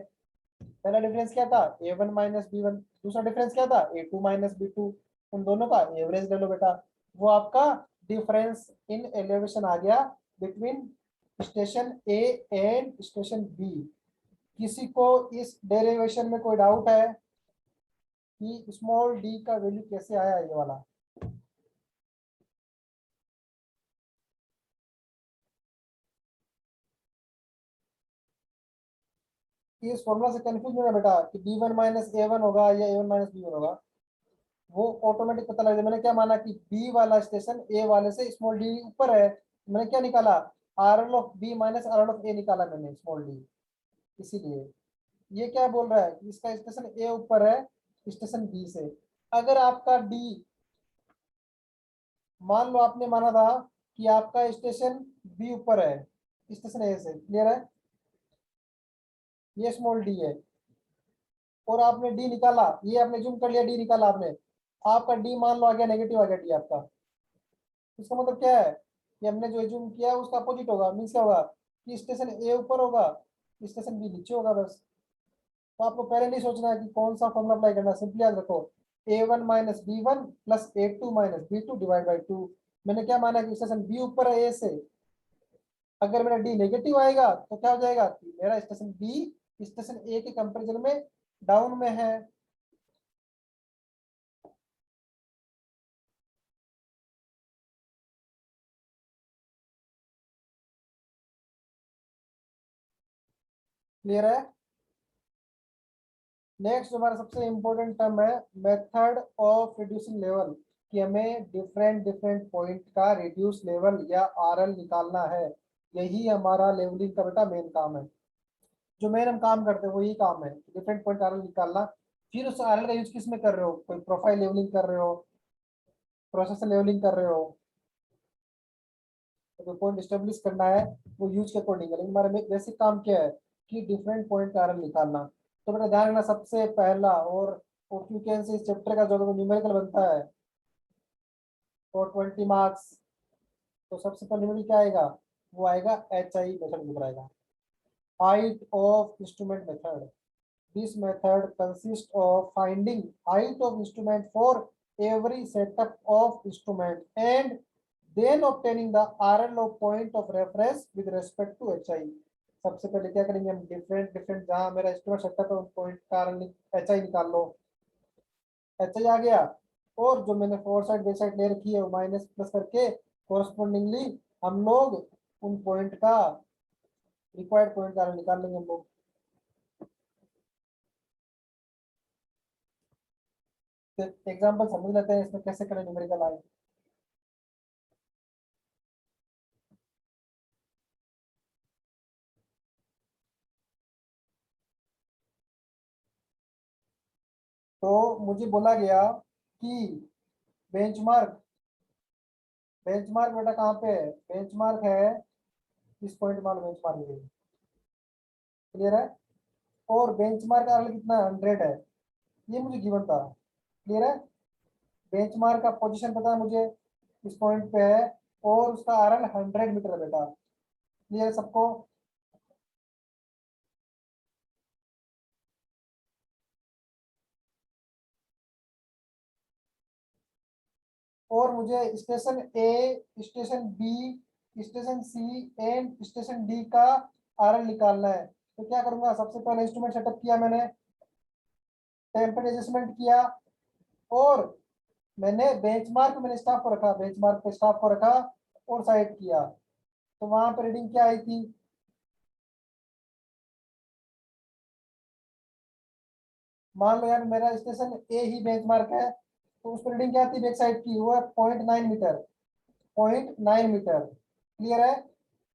पहला डिफरेंस क्या था, ए वन माइनस बी वन, दूसरा डिफरेंस क्या था, ए टू माइनस बी टू, उन दोनों का एवरेज ले लो बेटा, वो आपका डिफरेंस इन एलिवेशन आ गया between station A and station B. किसी को इस डेरिवेशन में कोई डाउट है कि स्मॉल डी का वैल्यू कैसे आया, ये वाला, इस फॉर्मूला से कंफ्यूज नहीं होगा बेटा कि बी वन माइनस ए वन होगा या ए वन माइनस बी वन होगा, वो ऑटोमेटिक पता लग जाए। मैंने क्या माना कि बी वाला स्टेशन ए वाले से स्मॉल डी ऊपर है, मैंने क्या निकाला, R L of B minus R L of A निकाला मैंने स्मॉल डी, इसीलिए ये क्या बोल रहा है कि इसका स्टेशन ए ऊपर है स्टेशन बी से। अगर आपका डी मान लो आपने माना था कि आपका स्टेशन बी ऊपर है स्टेशन ए से, क्लियर है, ये स्मॉल डी है, और आपने डी निकाला, ये आपने जूम कर लिया, डी निकाला आपने, आपका डी मान लो आ गया नेगेटिव आ गया डी आपका। इसका मतलब क्या है कि हमने जो जूम किया है उसका अपोजिट होगा, मीन्स क्या होगा कि स्टेशन ए ऊपर होगा स्टेशन बी नीचे होगा बस। तो आपको पहले नहीं सोचना है कि कौन सा फॉर्मूला अप्लाई करना है, सिंपली याद रखो a1 minus b1 plus a2 minus b2 divide by 2। मैंने क्या माना कि स्टेशन बी ऊपर है ए से, अगर मेरा डी नेगेटिव आएगा तो क्या हो जाएगा कि मेरा स्टेशन बी स्टेशन ए के कंपेरिजन में डाउन में है। क्लियर है। नेक्स्ट हमारा सबसे इंपॉर्टेंट टर्म है मेथड ऑफ रिड्यूसिंग लेवल, कि हमें डिफरेंट डिफरेंट पॉइंट का रिड्यूस लेवल या आरएल निकालना है। यही हमारा लेवलिंग का बेटा मेन काम है, जो मेन हम काम करते हैं वही काम है, डिफरेंट पॉइंट आरएल निकालना। फिर उस आरएल का यूज किस में कर रहे हो, कोई प्रोफाइल लेवलिंग कर रहे हो, प्रोसेसर लेवलिंग कर रहे हो, तो पॉइंट स्टेब्लिश करना है वो यूज के अकॉर्डिंग है। लेकिन हमारा बेसिक काम क्या है कि डिफरेंट पॉइंट का आरएल निकालना। तो बेटा ध्यान रखना सबसे पहला, और क्योंकि इस चैप्टर का जो न्यूमेरिकल बनता है और 20 मार्क्स, तो सबसे पहले न्यूमेरिकल क्या आएगा, वो आएगा एच आई मेथड निकल आएगा, height of instrument method. This method consists of finding height of instrument for every setup of instrument and then obtaining the RL of point of reference with respect to HI। सबसे पहले क्या करेंगे हम, different different जहां मेरा instrument setup है उन point का HI निकाल लो, HI आ गया, और जो मैंने फोर साइड बैक साइड ले रखी है वो माइनस प्लस करके कोरस्पोंडिंगली हम लोग उन पॉइंट का रिक्वायर्ड पॉइंट का निकाल लेंगे हम लोग। एग्जाम्पल समझ लेते हैं इसमें कैसे करें न्यूमेरिकल आए। तो मुझे बोला गया कि बेंचमार्क, बेंचमार्क बेटा कहाँ पे है, बेंचमार्क है इस पॉइंट मान बेंचमार्क है, क्लियर है, और बेंचमार्क का कितना 100 है, ये मुझे गिवन था, क्लियर है। बेंचमार्क का पोजीशन पता है मुझे इस पॉइंट पे है, और उसका आरएल 100 मीटर है बेटा, क्लियर है सबको। और मुझे station A station B station C and station D का आरएल निकालना है। तो क्या करूंगा, सबसे पहले इंस्ट्रूमेंट सेटअप किया मैंने, टेम्परेचर एडजस्टमेंट किया, और मैंने बेंचमार्क मैंने स्टाफ को रखा, बेंचमार्क पे स्टाफ को रखा और साइड किया, तो वहां पर रीडिंग क्या आई थी, मान लो यार मेरा स्टेशन ए ही बेंचमार्क है, तो उस पर रीडिंग क्या थी बैक साइड की, वो है 0.9 मीटर, 0.9 मीटर, क्लियर है।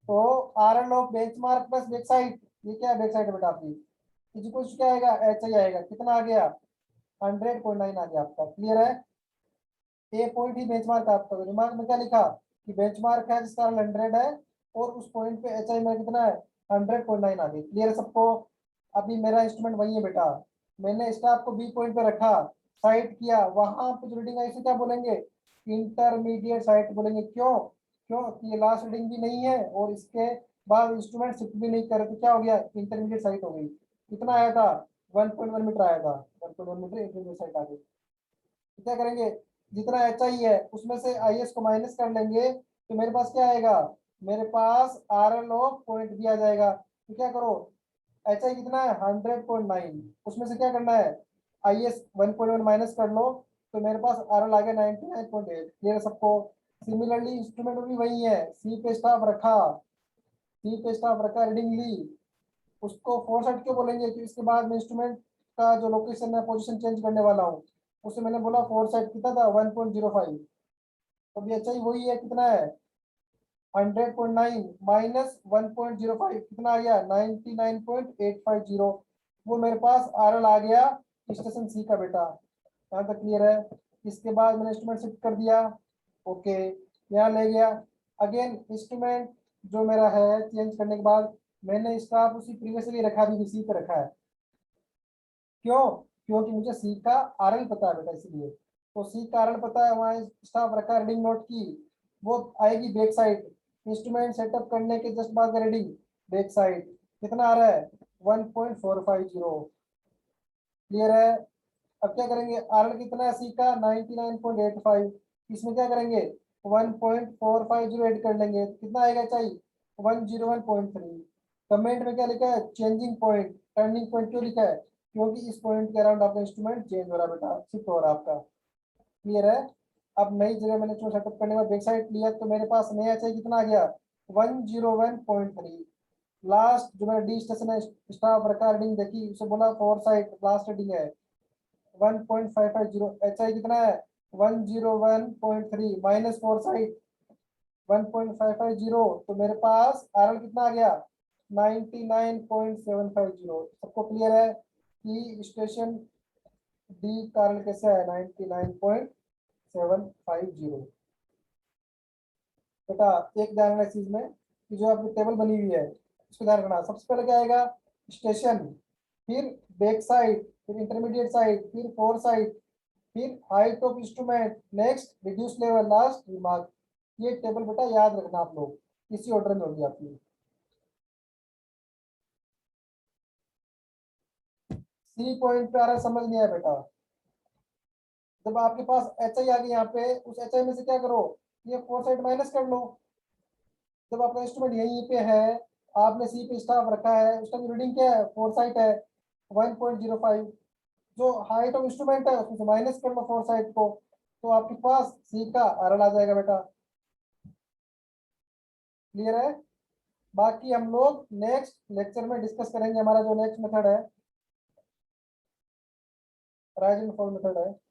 तो are L of benchmark plus back side, ये क्या है बैक साइड बेटा आपकी, इक्वल क्या आएगा, एच आई आएगा, कितना आ गया 100.9 आ गया आपका, क्लियर है। ए पॉइंट ही बेंचमार्क आपका, तो दिमाग में क्या लिखा कि बेंचमार्क है जिसका 100 है, और उस पॉइंट पे एच आई में कितना है 100.9 आ गई, क्लियर है सबको। अभी मेरा इंस्ट्रूमेंट वही है बेटा, मैंने स्टाफ को बी पॉइंट पे रखा, साइट किया, वहां पे जो रीडिंग आई इसे क्या बोलेंगे, इंटरमीडिएट साइट बोलेंगे, क्यों, क्योंकि ये लास्ट रीडिंग भी नहीं है और इसके बाद इंस्ट्रूमेंट शिफ्ट भी नहीं करे, तो क्या हो गया इंटरमीडिएट साइट हो गई। कितना आया था 1.1 मीटर आया था, 1.1 मीटर इंटरमीडिएट साइट आ गई। तो क्या करेंगे, जितना एच आई है उसमें से आई एस को माइनस कर लेंगे, तो मेरे पास क्या आएगा, मेरे पास आर एल ओ पॉइंट भी आ जाएगा। तो क्या करो, एच आई कितना है 100.9, उसमें से क्या करना है आई एस 1.1 माइनस कर लो, तो मेरे पास आर एल आ गया 99.8, क्लियर सबको। सिमिलरली इंस्ट्रूमेंट भी वही है, सी पे स्टाफ रखा, सी पे स्टाफ रखा, रीडिंग ली, उसको फोर साइड क्यों बोलेंगे कि इसके बाद मैं इंस्ट्रूमेंट का जो लोकेशन है पोजीशन चेंज करने वाला हूँ, उससे मैंने बोला फोर साइड कितना था 1.05, तो भी अच्छा ही वही है, कितना है 100.9 माइनस 1.05 कितना आ गया 99.850, वो मेरे पास आर एल आ गया स्टेशन सी का बेटा, यहाँ तक क्लियर है। इसके बाद मैंने इंस्ट्रूमेंट शिफ्ट कर दिया, ओके, यहाँ ले गया। अगेन इंस्ट्रूमेंट जो मेरा है चेंज करने के बाद मैंने स्टाफ उसी प्रीवियसली रखा, भी सी पे रखा है। क्यों? क्योंकि मुझे सी का आरएल पता है बेटा, इसलिए। तो सी का आरएल पता है, वहाँ स्टाफ रखा, रीडिंग नोट की, वो आएगी बैक साइड। इंस्ट्रूमेंट सेटअप करने के जस्ट बाद रीडिंग बैक साइड कितना आ रहा है? 1.450। क्लियर है? अब क्या करेंगे, आरएल कितना है सी का? 99.85। इसमें क्या करेंगे, 1.450 ऐड कर लेंगे, तो कितना आएगा चाहिए? 101.3। कमेंट में क्या लिखा है? चेंजिंग पॉइंट, टर्निंग पॉइंट क्यों लिखा है? क्योंकि इस पॉइंट के अराउंड आपका इंस्ट्रूमेंट चेंज हो रहा है बेटा, शिफ्ट हो रहा है आपका। क्लियर है? अब नई जगह मैंने इसको सेटअप करने के बाद बैक साइड लिया, तो मेरे पास नया चाहिए कितना आ गया? 101.3। लास्ट जो मेरा डी स्टेशन है, स्टाफ रखा, रीडिंग देखी, उसे बोला फोर साइड लास्ट रीडिंग है 1.550। एच आई कितना है? 101.3 माइनस फोर साइड 1.550। तो मेरे पास आरएल कितना आ गया? 99.750। सबको क्लियर है कि स्टेशन डी कारण कैसे है? 99.750। बेटा एक ध्यान रखना इस चीज में कि जो आपकी टेबल बनी हुई है उसको ध्यान रखना। सबसे पहले क्या आएगा? स्टेशन, फिर बैक साइड, फिर इंटरमीडिएट साइड, फिर फोर साइड, फिर height of instrument, next reduce level, last remark. ये टेबल बेटा याद रखना आप लोग, इसी ऑर्डर में होगी आपकी। सी पॉइंट पे आ रहा है, समझ नहीं आया बेटा? जब आपके पास एच आई आ गई यहाँ पे, उस एच आई में से क्या करो, ये फोर साइड माइनस कर लो। जब आपका इंस्ट्रूमेंट यहीं पे है, आपने सी पे स्टाफ रखा है, उसका रीडिंग क्या है? फोर साइड है 1.05। जो हाइट ऑफ इंस्ट्रूमेंट है उसमें से माइनस कर लो फोर साइड को, तो आपके पास सी का आरएल आ जाएगा बेटा। क्लियर है? बाकी हम लोग नेक्स्ट लेक्चर में डिस्कस करेंगे। हमारा जो नेक्स्ट मेथड है, राइज एंड फॉल मेथड है।